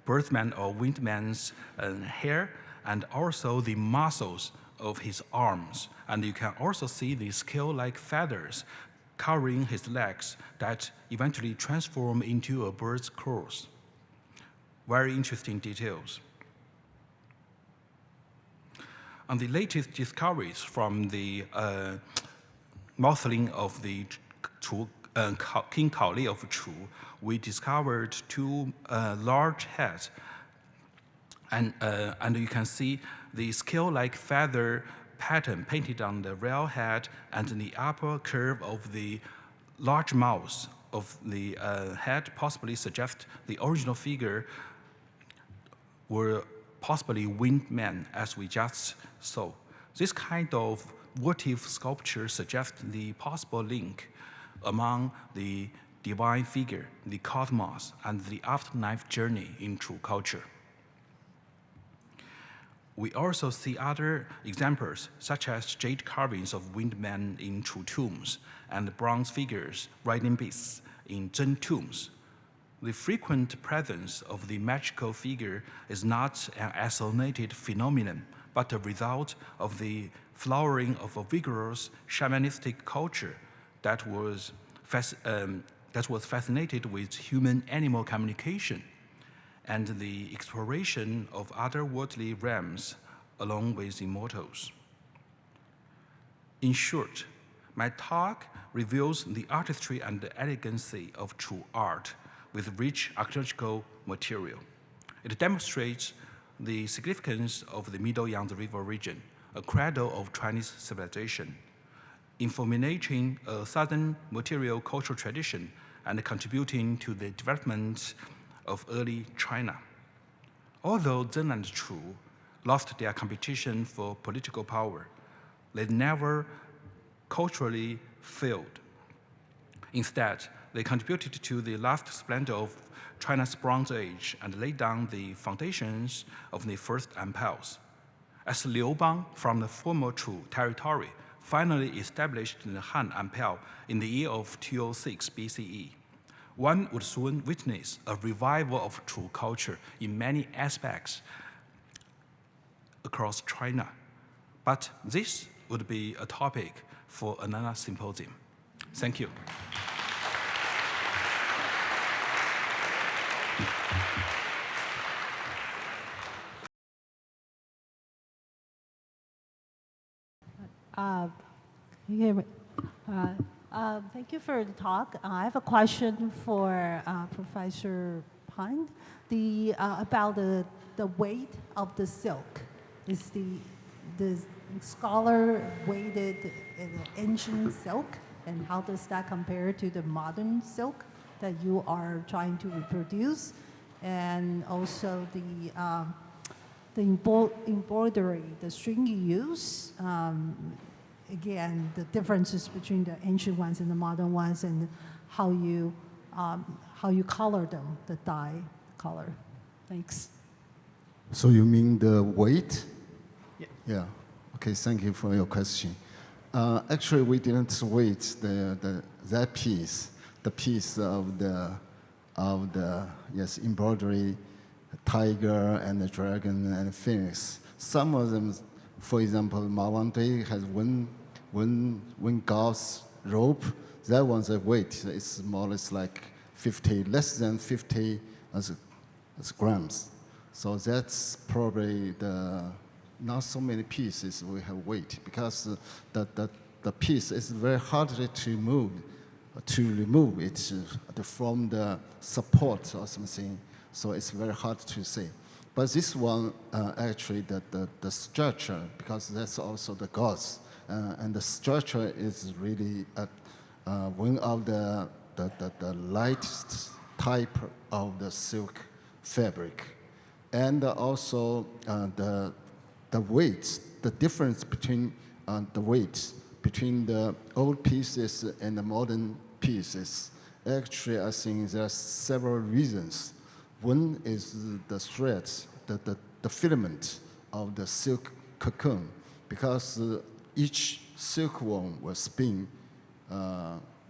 birdman or windman's hair, and also the muscles of his arms. And you can also see the scale-like feathers covering his legs that eventually transform into a bird's claws. Very interesting details. On the latest discoveries from the mausoleum of the King Kaoli of Chu, we discovered two large heads. And you can see the scale-like feather pattern painted on the real head and the upper curve of the large mouth of the head possibly suggest the original figure were possibly winged men, as we just saw. This kind of votive sculpture suggests the possible link among the divine figure, the cosmos, and the afterlife journey in true culture. We also see other examples, such as jade carvings of winged men in true tombs and bronze figures riding beasts in Zhen tombs. The frequent presence of the magical figure is not an isolated phenomenon, but a result of the flowering of a vigorous shamanistic culture that was fascinated with human-animal communication and the exploration of otherworldly realms along with immortals. In short, my talk reveals the artistry and the elegancy of true art with rich archaeological material. It demonstrates the significance of the Middle Yangzi River region, a cradle of Chinese civilization, in formulating a southern material cultural tradition and contributing to the development of early China. Although Zheng and Chu lost their competition for political power, they never culturally failed. Instead, they contributed to the last splendor of China's Bronze Age and laid down the foundations of the first empires. As Liu Bang from the former Chu territory finally established the Han Empire in the year of 206 BCE, one would soon witness a revival of true culture in many aspects across China. But this would be a topic for another symposium. Thank you. Can you hear me? Thank you for the talk. I have a question for Professor Hunt. About the weight of the silk. Is the scholar weighted in the ancient silk, and how does that compare to the modern silk that you are trying to reproduce? And also the embroidery, the string you use, again, the differences between the ancient ones and the modern ones, and how you color them, the dye color. Thanks. So you mean the weight? Yeah. Yeah. Okay, thank you for your question. Actually, we didn't weight that piece, the piece of the embroidery, tiger and the dragon and phoenix. Some of them, for example, Ma Wangdui has one gauze rope. That one's a weight. It's more or less like less than 50 as grams. So that's probably not so many pieces we have weight, because the piece is very hard to remove it from the support or something. So it's very hard to say. But this one, actually, the structure, because that's also the gauze, and the structure is really one of the lightest type of the silk fabric. And also the weight, the difference between the weight between the old pieces and the modern pieces. Actually, I think there are several reasons. One is the threads, the filament of the silk cocoon, because each silkworm will spin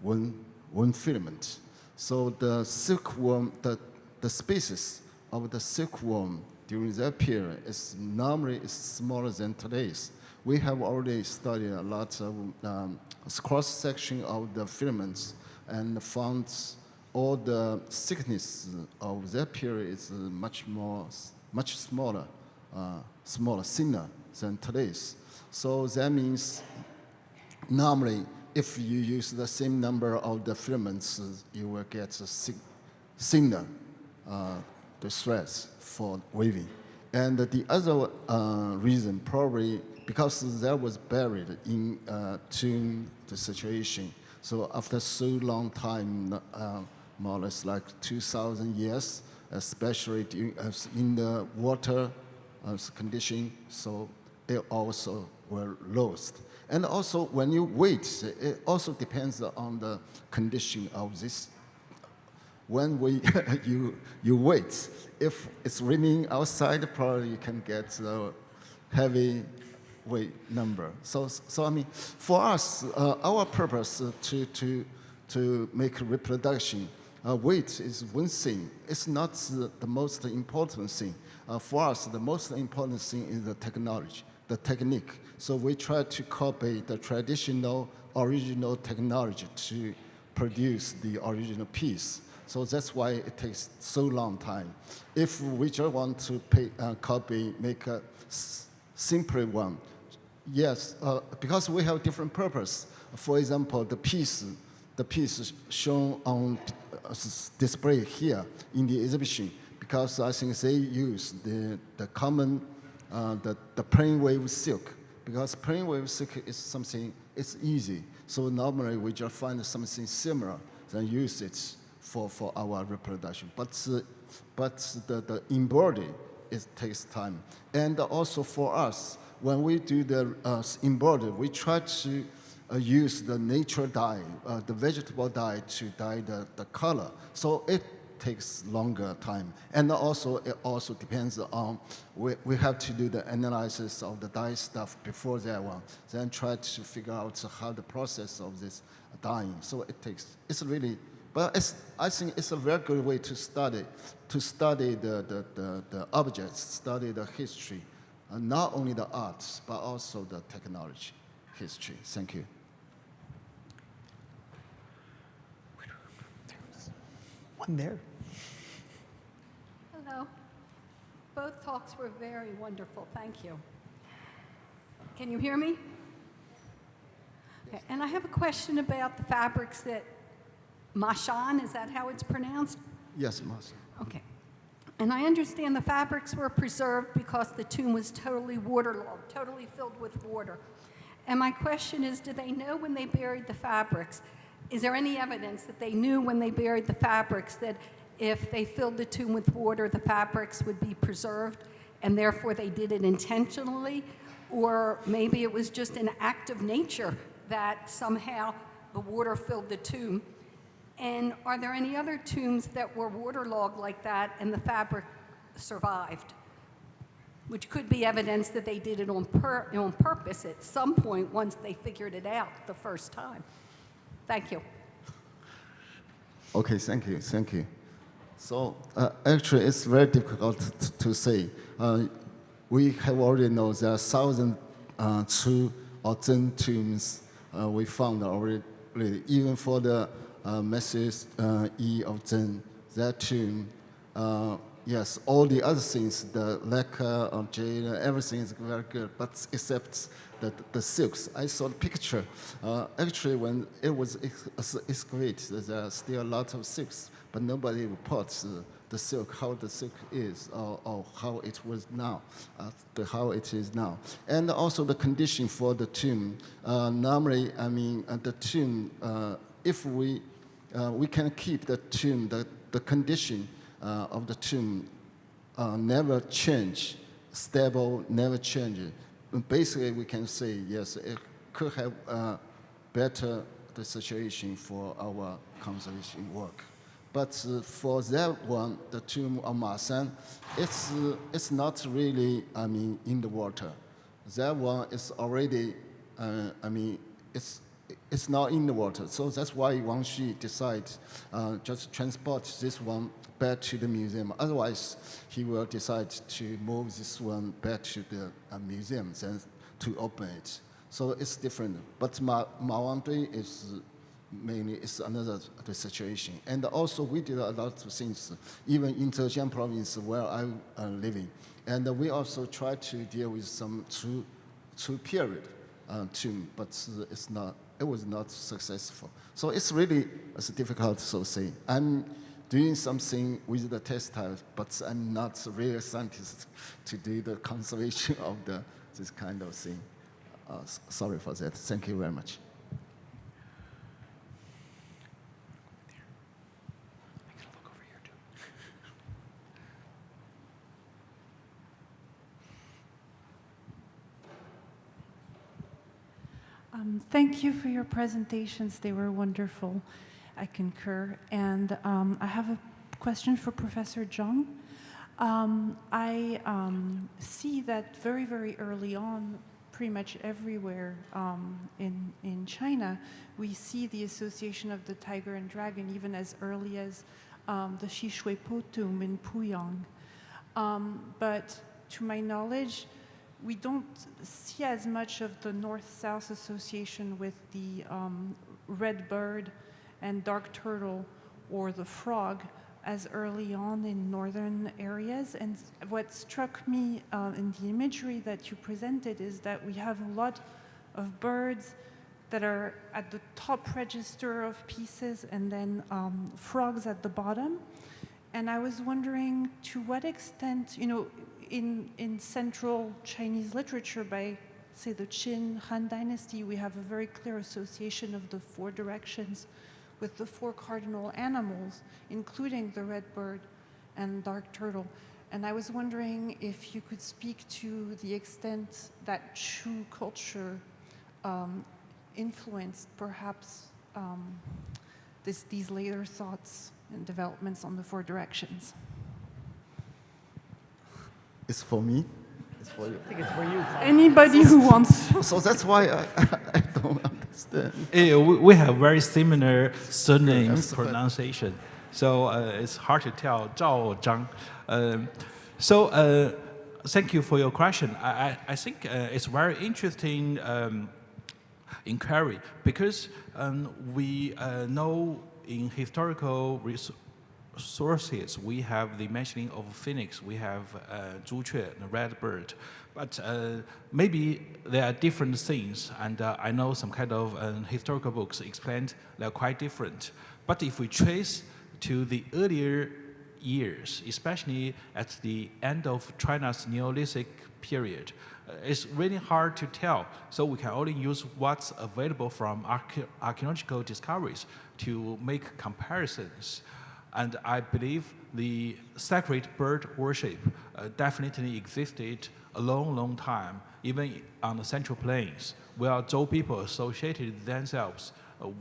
one filament. So the silkworm, the species of the silkworm during that period is normally smaller than today's. We have already studied a lot of cross-section of the filaments and found all the thickness of that period is much smaller, thinner than today's. So that means normally if you use the same number of the filaments, you will get thinner the threads for weaving. And the other reason, probably because that was buried in tune the situation. So after so long time, more or less like 2,000 years, especially in the water condition, so it also were lost. And also when you wait, it also depends on the condition of this. When you wait, if it's raining outside, probably you can get the heavy weight number. So I mean, for us, our purpose to make reproduction, weight is one thing. It's not the most important thing. For us, the most important thing is the technology, the technique. So we try to copy the traditional, original technology to produce the original piece. So that's why it takes so long time. If we just want to copy, make a simpler one, yes, because we have different purpose. For example, the piece shown on display here in the exhibition, because I think they use the common, the plain wave silk, because plain wave silk is something, it's easy. So normally we just find something similar, then use it for our reproduction. But the embroidery, it takes time. And also for us, when we do the embroidery, we try to use the nature dye, the vegetable dye to dye the color. So it takes longer time. And also, it also depends on, we have to do the analysis of the dye stuff before that one, then try to figure out how the process of this dyeing. So it's really, but I think it's a very good way to study the objects, study the history, not only the arts, but also the technology history. Thank you. One there. Hello. Both talks were very wonderful. Thank you. Can you hear me? Okay. And I have a question about the fabrics that Mashan, is that how it's pronounced? Yes, Mas. Okay. And I understand the fabrics were preserved because the tomb was totally waterlogged, totally filled with water. And my question is, do they know when they buried the fabrics? Is there any evidence that they knew when they buried the fabrics that if they filled the tomb with water, the fabrics would be preserved, and therefore they did it intentionally? Or maybe it was just an act of nature that somehow the water filled the tomb? And are there any other tombs that were waterlogged like that and the fabric survived? Which could be evidence that they did it on purpose at some point once they figured it out the first time. Thank you. Okay, thank you. So actually, it's very difficult to say. We have already know there are 1,002 or 10 tombs we found already, even for the Mrs. E of Zhang, that tomb. Yes, all the other things, the lacquer or jade, everything is very good, but except the silks. I saw the picture. Actually, when it was excavated, there are still a lot of silks, but nobody reports the silk, how the silk is, or how it was now, how it is now. And also the condition for the tomb. Normally, I mean, the tomb, if we can keep the tomb, the condition of the tomb never change, stable, never change. Basically, we can say, yes, it could have better the situation for our conservation work. But for that one, the tomb of Ma San, it's not really, I mean, in the water. That one is already, I mean, it's not in the water. So that's why Wang Xi decided just transport this one back to the museum. Otherwise, he will decide to move this one back to the museum and to open it. So it's different. But Ma Wangdui is mainly it's another the situation. And also we did a lot of things, even in Zhejiang province where I'm living. And we also try to deal with some two period tomb, but it was not successful. So it's really difficult to say. I'm doing something with the textiles, but I'm not a real scientist to do the conservation of this kind of thing. Sorry for that. Thank you very much. Thank you for your presentations. They were wonderful. I concur. And I have a question for Professor Zhang. I see that very, very early on, pretty much everywhere in China, we see the association of the tiger and dragon even as early as the Shishui Po tomb in Puyang. But to my knowledge, we don't see as much of the north-south association with the red bird and dark turtle or the frog as early on in northern areas. And what struck me in the imagery that you presented is that we have a lot of birds that are at the top register of pieces and then frogs at the bottom. And I was wondering to what extent, in central Chinese literature by, say, the Qin-Han dynasty, we have a very clear association of the 4 directions with the 4 cardinal animals, including the red bird and dark turtle. And I was wondering if you could speak to the extent that Chu culture influenced perhaps these later thoughts and developments on the 4 directions. It's for me. It's for you. I think it's for you. Anybody who wants. So that's why I don't understand. We have very similar surnames Yes, pronunciation, so it's hard to tell. Zhao or Zhang. Thank you for your question. I think it's very interesting inquiry because we know in historical sources we have the mentioning of phoenix, we have Zhu Quan, the red bird, but maybe there are different things, and I know some kind of historical books explained they're quite different. But if we trace to the earlier years, especially at the end of China's Neolithic period, it's really hard to tell. So we can only use what's available from archaeological discoveries to make comparisons. And I believe the sacred bird worship definitely existed a long, long time, even on the Central Plains, where Zhou people associated themselves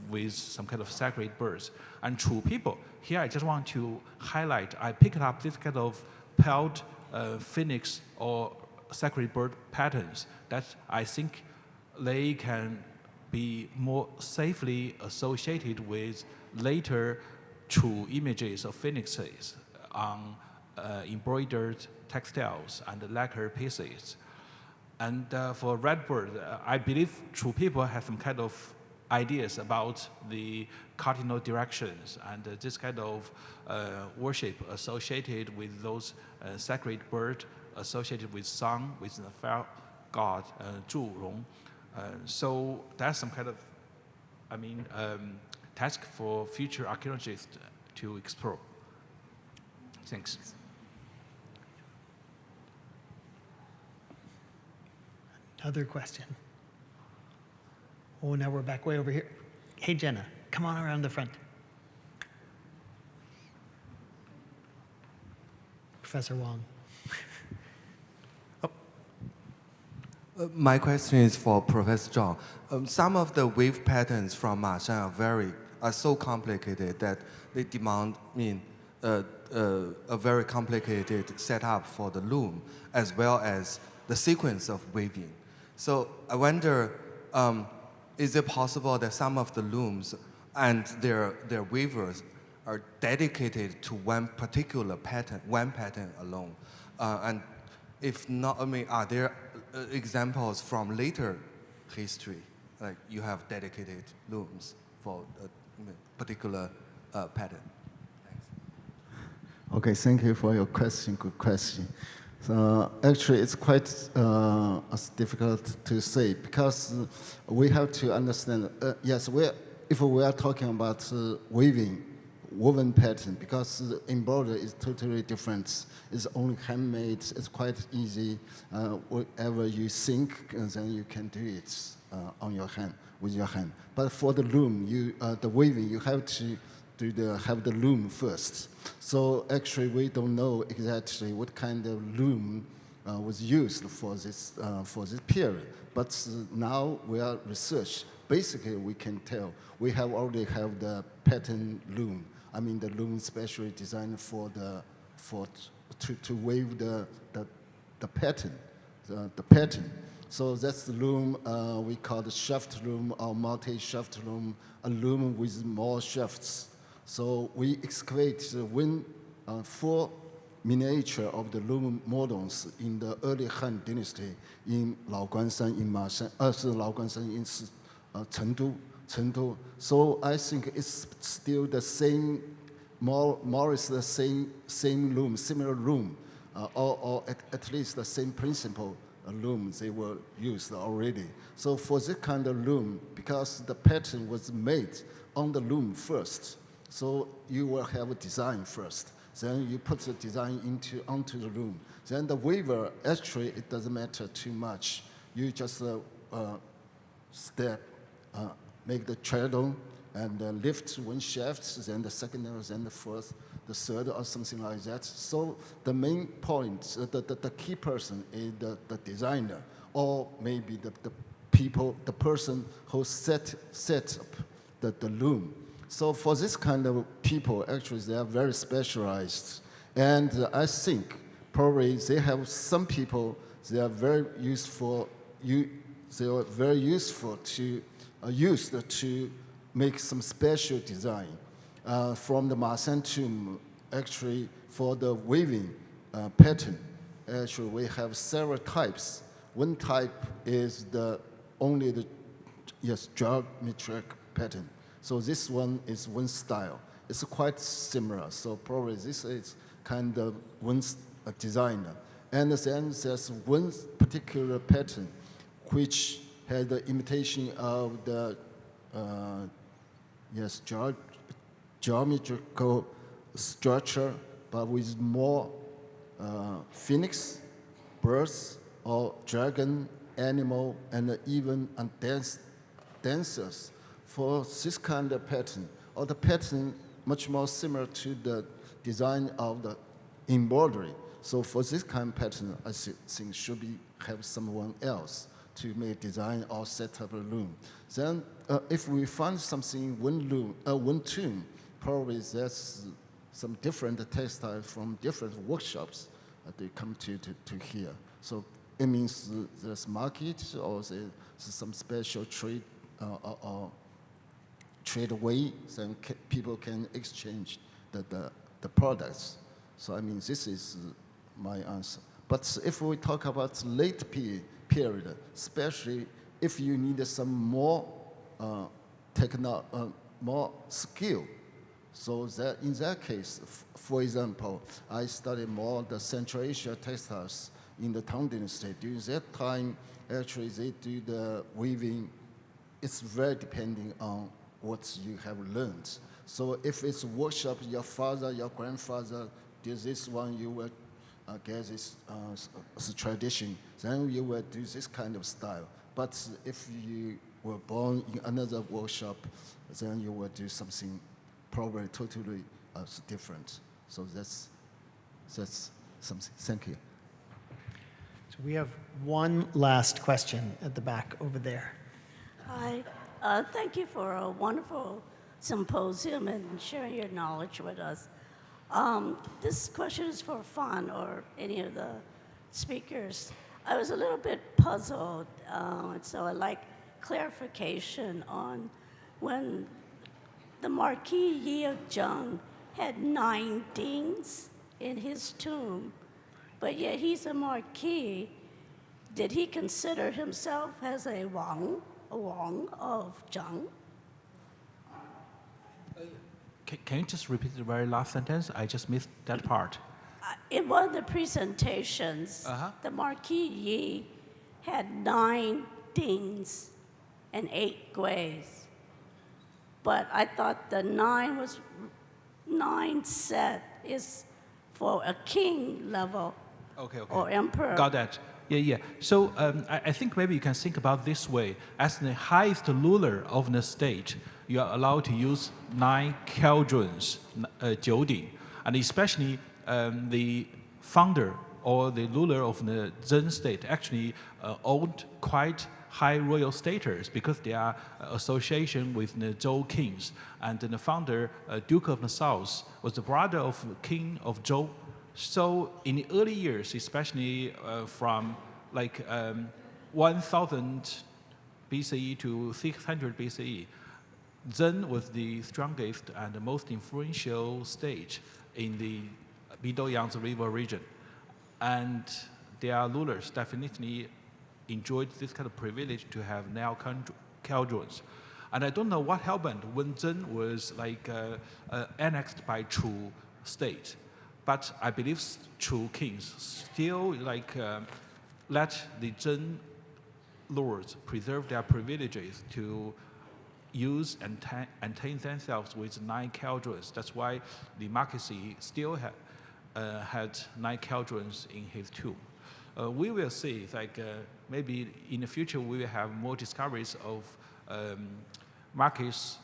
with some kind of sacred birds. And Chu people, here I just want to highlight, I picked up this kind of pelt phoenix or sacred bird patterns that I think they can be more safely associated with later Chu images of phoenixes on embroidered textiles and lacquer pieces. And for redbird, I believe Chu people have some kind of ideas about the cardinal directions and this kind of worship associated with those sacred bird associated with sun, with the fire god Zhu Rong. So that's some kind of, task for future archaeologists to explore. Thanks. Another question. Oh, now we're back way over here. Hey, Jenna, come on around the front. Professor Wang. My question is for Professor Zhang. Some of the wave patterns from Ma Shan are so complicated that they demand a very complicated setup for the loom, as well as the sequence of weaving. So I wonder, is it possible that some of the looms and their weavers are dedicated to one particular pattern, one pattern alone? And if not, are there examples from later history, like you have dedicated looms for a particular pattern? Thanks. Okay, thank you for your question. Good question. So actually, it's quite difficult to say because we have to understand. Yes, if we are talking about woven pattern, because embroidery is totally different. It's only handmade. It's quite easy. Whatever you think, then you can do it on your hand, with your hand. But for the loom, the weaving, you have to have the loom first. So actually, we don't know exactly what kind of loom was used for this period. But now we are research. Basically, we can tell we already have the pattern loom. I mean, the loom specially designed to weave the pattern, the pattern. So that's the loom we call the shaft loom or multi-shaft loom, a loom with more shafts. So we excavate four miniature of the loom models in the early Han Dynasty in Laoguanshan in Mashan, Laoguanshan in Chengdu. So I think it's still the same, more or less the same loom, similar loom, or at least the same principle loom they were used already. So for this kind of loom, because the pattern was made on the loom first, so you will have a design first. Then you put the design onto the loom. Then the weaver, actually, it doesn't matter too much. You just make the treadle and lift one shaft, then the second, then the fourth, the third, or something like that. So the main point, the key person is the designer, or maybe the person who set up the loom. So for this kind of people, actually, they are very specialized. And I think probably they have some people, they are very useful, to used to make some special design. From the Masan tomb, actually, for the weaving pattern, actually, we have several types. One type is only the geometric pattern. So this one is one style. It's quite similar. So probably this is kind of one designer. And then there's one particular pattern which had the imitation of the geometrical structure, but with more phoenix, birds, or dragon, animal, and even dancers. For this kind of pattern, or the pattern much more similar to the design of the embroidery. So for this kind of pattern, I think should have someone else to make design or set up a loom. Then if we find something one tomb, probably there's some different textiles from different workshops they come to here. So it means there's market or there's some special trade or trade way, then people can exchange the products. So I mean, this is my answer. But if we talk about late period, especially if you need some more more skill, so that in that case, for example, I studied more the Central Asia textiles in the Tang Dynasty. During that time, actually they do the weaving. It's very depending on what you have learned. So if it's workshop, your father, your grandfather did this one, you will get this tradition, then you will do this kind of style. But if you were born in another workshop, then you will do something probably totally different. So that's something. Thank you. So we have one last question at the back over there. Hi, thank you for a wonderful symposium and sharing your knowledge with us. This question is for Fan or any of the speakers. I was a little bit puzzled, and so I'd like clarification on when the Marquis Yi of Zhang had 9 dings in his tomb, but yet he's a marquis. Did he consider himself as a Wang of Zhang? Can you just repeat the very last sentence? I just missed that part. In one of the presentations, the Marquis Yi had 9 dings and 8 guis. But I thought the 9 set is for a king level or emperor. Got that. Yeah. So I think maybe you can think about this way. As the highest ruler of the state, you are allowed to use 9 cauldrons, 9 鼎, and especially the founder or the ruler of the Zhen state actually owned quite high royal status because they are association with the Zhou kings. And the founder, Duke of the South, was the brother of King of Zhou. So in the early years, especially from like 1000 BCE to 600 BCE, Zhen was the strongest and the most influential state in the Middle Yangzi River region. And their rulers definitely enjoyed this kind of privilege to have nail cauldrons. And I don't know what happened when Zhen was like annexed by Chu state. But I believe Chu kings still like let the Zhen lords preserve their privileges to use and maintain themselves with 9 cauldrons. That's why the Marquis still had 9 cauldrons in his tomb. We will see, like maybe in the future we will have more discoveries of Marquis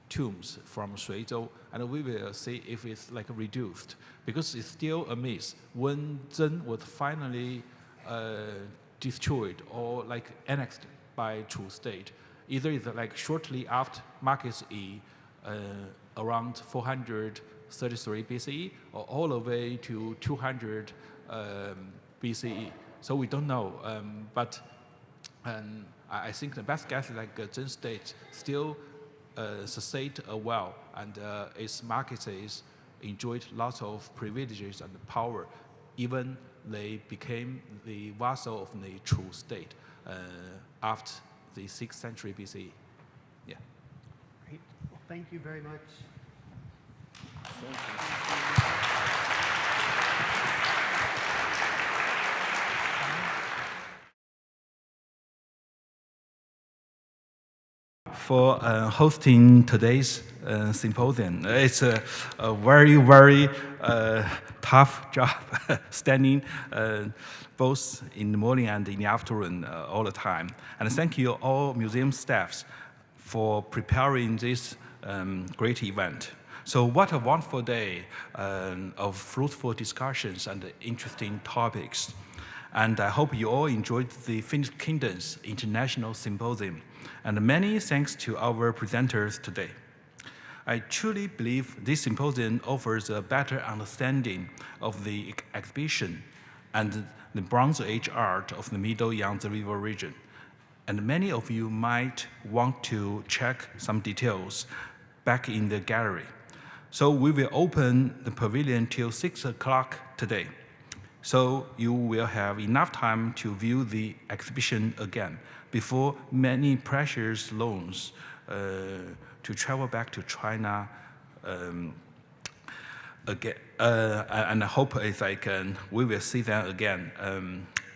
tombs from Suizhou, and we will see if it's like reduced, because it's still a myth. When Zhen was finally destroyed or like annexed by Chu state, either it's like shortly after Marquis around 433 BCE, or all the way to 200 BCE. So we don't know, but I think the best guess is like Zhen state still succeed well, and its markets enjoyed lots of privileges and power, even they became the vassal of the Chu state after the 6th century BCE. Yeah. Great. Well, thank you very much. For hosting today's symposium. It's a very, very tough job, standing both in the morning and in the afternoon all the time. And thank you all museum staffs for preparing this great event. So what a wonderful day of fruitful discussions and interesting topics. And I hope you all enjoyed the Finished Kingdoms International Symposium. And many thanks to our presenters today. I truly believe this symposium offers a better understanding of the exhibition and the Bronze Age art of the Middle Yangzi River region. And many of you might want to check some details back in the gallery. So we will open the pavilion till 6 o'clock today. So you will have enough time to view the exhibition again before many precious loans to travel back to China again. And I hope it's like we will see them again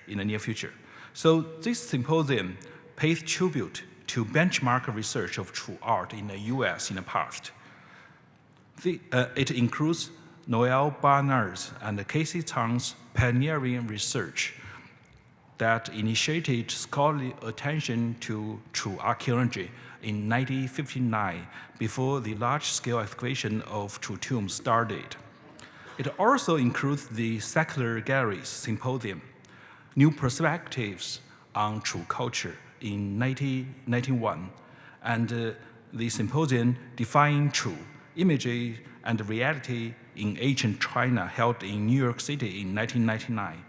in the near future. So this symposium pays tribute to benchmark research of true art in the US in the past. It includes Noel Barnard's and Casey Tang's pioneering research that initiated scholarly attention to true archaeology in 1959, before the large-scale excavation of true tombs started. It also includes the Secular Galleries Symposium, New Perspectives on True Culture in 1991, and the symposium Defying True, Imagery and Reality in Ancient China, held in New York City in 1999,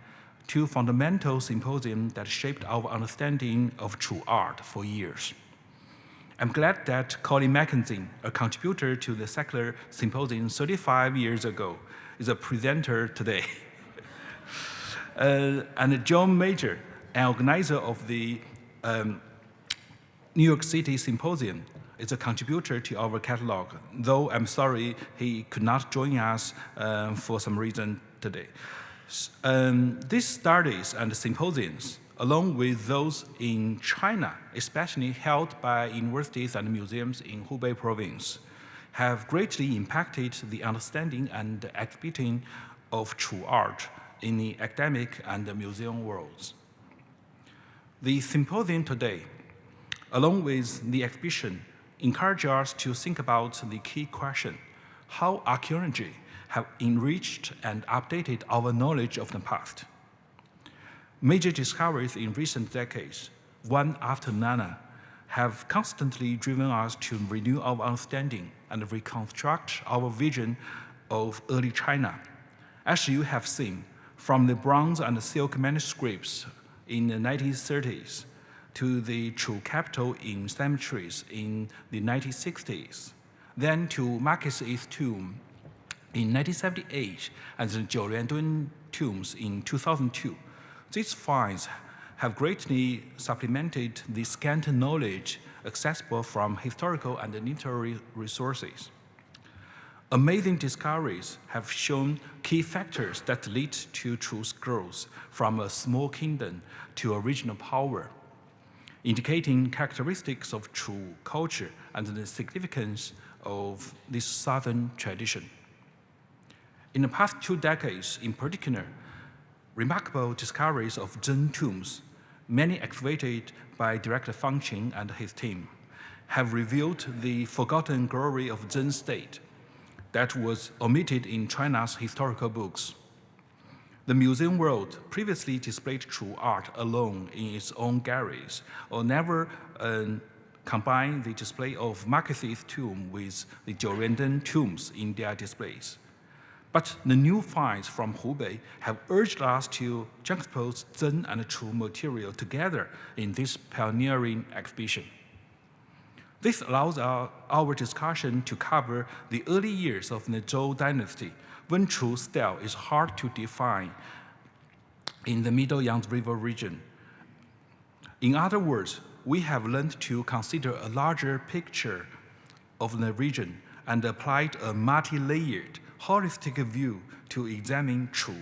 2 fundamental symposiums that shaped our understanding of true art for years. I'm glad that Colin Mackenzie, a contributor to the Secular Symposium 35 years ago, is a presenter today. And John Major, an organizer of the New York City Symposium, is a contributor to our catalog, though I'm sorry he could not join us for some reason today. These studies and symposiums, along with those in China, especially held by universities and museums in Hubei province, have greatly impacted the understanding and exhibiting of true art in the academic and the museum worlds. The symposium today, along with the exhibition, encourage us to think about the key question: how archaeology have enriched and updated our knowledge of the past. Major discoveries in recent decades, one after another, have constantly driven us to renew our understanding and reconstruct our vision of early China. As you have seen, from the bronze and silk manuscripts in the 1930s to the Chu capital in cemeteries in the 1960s, then to Marcus E's tomb in 1978 and the Jiuliandun tombs in 2002. These finds have greatly supplemented the scant knowledge accessible from historical and literary resources. Amazing discoveries have shown key factors that lead to Chu's growth from a small kingdom to a regional power, indicating characteristics of Chu culture and the significance of this southern tradition. In the past 2 decades, in particular, remarkable discoveries of Zhang tombs, many excavated by Director Fang Qin and his team, have revealed the forgotten glory of Zhang state that was omitted in China's historical books. The museum world previously displayed Chu art alone in its own galleries, or never combined the display of Marcus's tomb with the Jiuliandun tombs in their displays. But the new finds from Hubei have urged us to juxtapose Zhang and Chu material together in this pioneering exhibition. This allows our discussion to cover the early years of the Zhou dynasty, when Chu style is hard to define in the Middle Yangtze River region. In other words, we have learned to consider a larger picture of the region and applied a multi-layered, holistic view to examine Chu.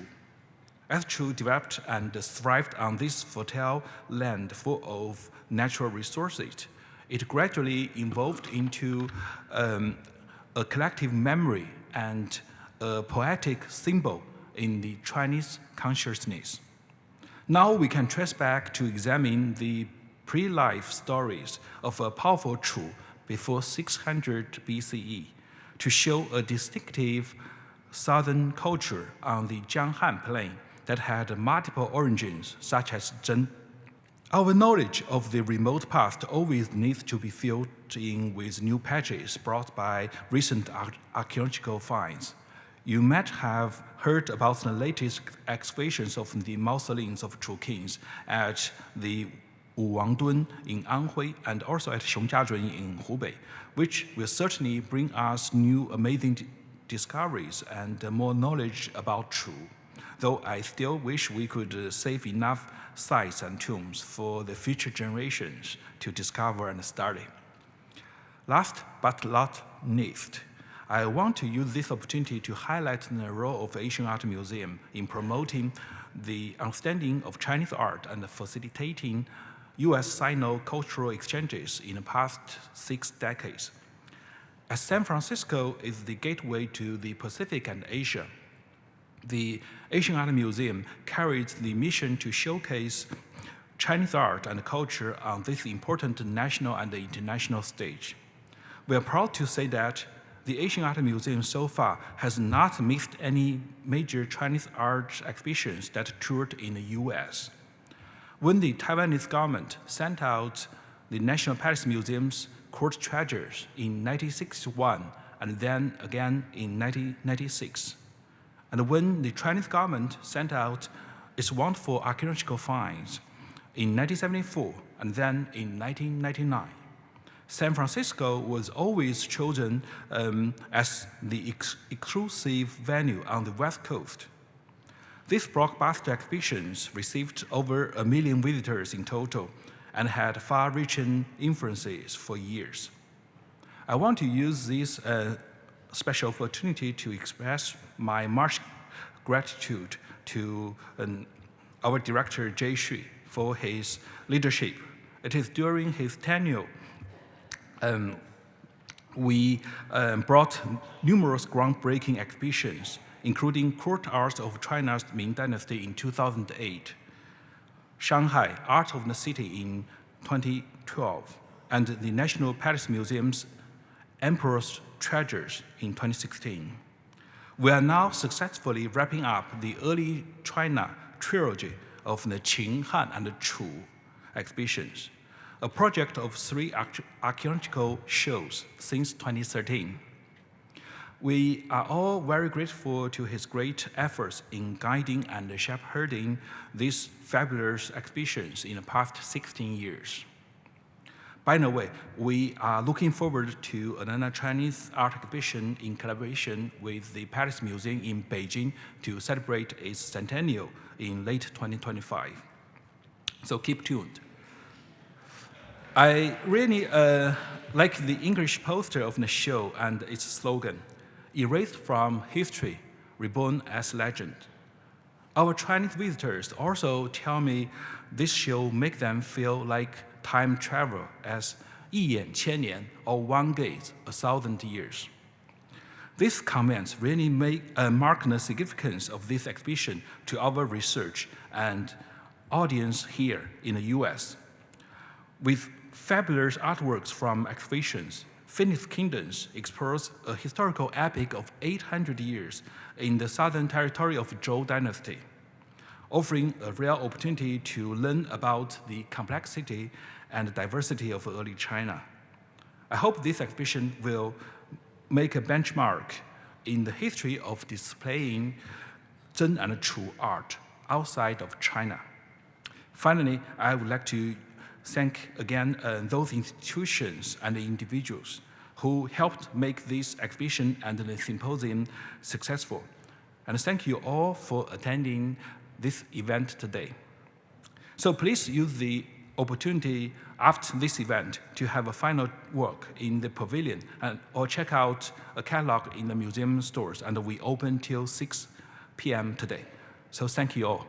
As Chu developed and thrived on this fertile land full of natural resources, it gradually evolved into a collective memory and a poetic symbol in the Chinese consciousness. Now we can trace back to examine the pre-life stories of a powerful Chu before 600 BCE to show a distinctive southern culture on the Jianghan plain that had multiple origins, such as Zheng. Our knowledge of the remote past always needs to be filled in with new patches brought by recent archaeological finds. You might have heard about the latest excavations of the mausoleums of Chu kings at the Wangdun in Anhui and also at Xiongjiazhun in Hubei, which will certainly bring us new amazing discoveries and more knowledge about Chu, though I still wish we could save enough sites and tombs for the future generations to discover and study. Last but not least, I want to use this opportunity to highlight the role of Asian Art Museum in promoting the understanding of Chinese art and facilitating US-Sino cultural exchanges in the past 6 decades. As San Francisco is the gateway to the Pacific and Asia, the Asian Art Museum carries the mission to showcase Chinese art and culture on this important national and international stage. We are proud to say that the Asian Art Museum so far has not missed any major Chinese art exhibitions that toured in the US. When the Taiwanese government sent out the National Palace Museum's court treasures in 1961 and then again in 1996, and when the Chinese government sent out its wonderful archaeological finds in 1974 and then in 1999, San Francisco was always chosen as the exclusive venue on the West Coast. These blockbuster exhibitions received over 1 million visitors in total and had far-reaching influences for years. I want to use this special opportunity to express my much gratitude to our director, Jay Shui, for his leadership. It is during his tenure we brought numerous groundbreaking exhibitions, including Court Art of China's Ming Dynasty in 2008, Shanghai Art of the City in 2012, and the National Palace Museum's Emperor's Treasures in 2016. We are now successfully wrapping up the early China trilogy of the Qin-Han and Chu exhibitions, a project of 3 archaeological shows since 2013. We are all very grateful to his great efforts in guiding and shepherding these fabulous exhibitions in the past 16 years. By the way, we are looking forward to another Chinese art exhibition in collaboration with the Palace Museum in Beijing to celebrate its centennial in late 2025. So keep tuned. I really like the English poster of the show and its slogan, "Erased from history, reborn as legend." Our Chinese visitors also tell me this show makes them feel like time travel as 一眼千年 or one gaze 1,000 years. These comments really mark the significance of this exhibition to our research and audience here in the US. With fabulous artworks from exhibitions, Phoenix Kingdoms explores a historical epic of 800 years in the southern territory of Zhou dynasty, offering a real opportunity to learn about the complexity and diversity of early China. I hope this exhibition will make a benchmark in the history of displaying Zheng and Chu art outside of China. Finally, I would like to thank again those institutions and individuals who helped make this exhibition and the symposium successful. And thank you all for attending this event today. So please use the opportunity after this event to have a final work in the pavilion or check out a catalog in the museum stores, and we open till 6 p.m. today. So thank you all.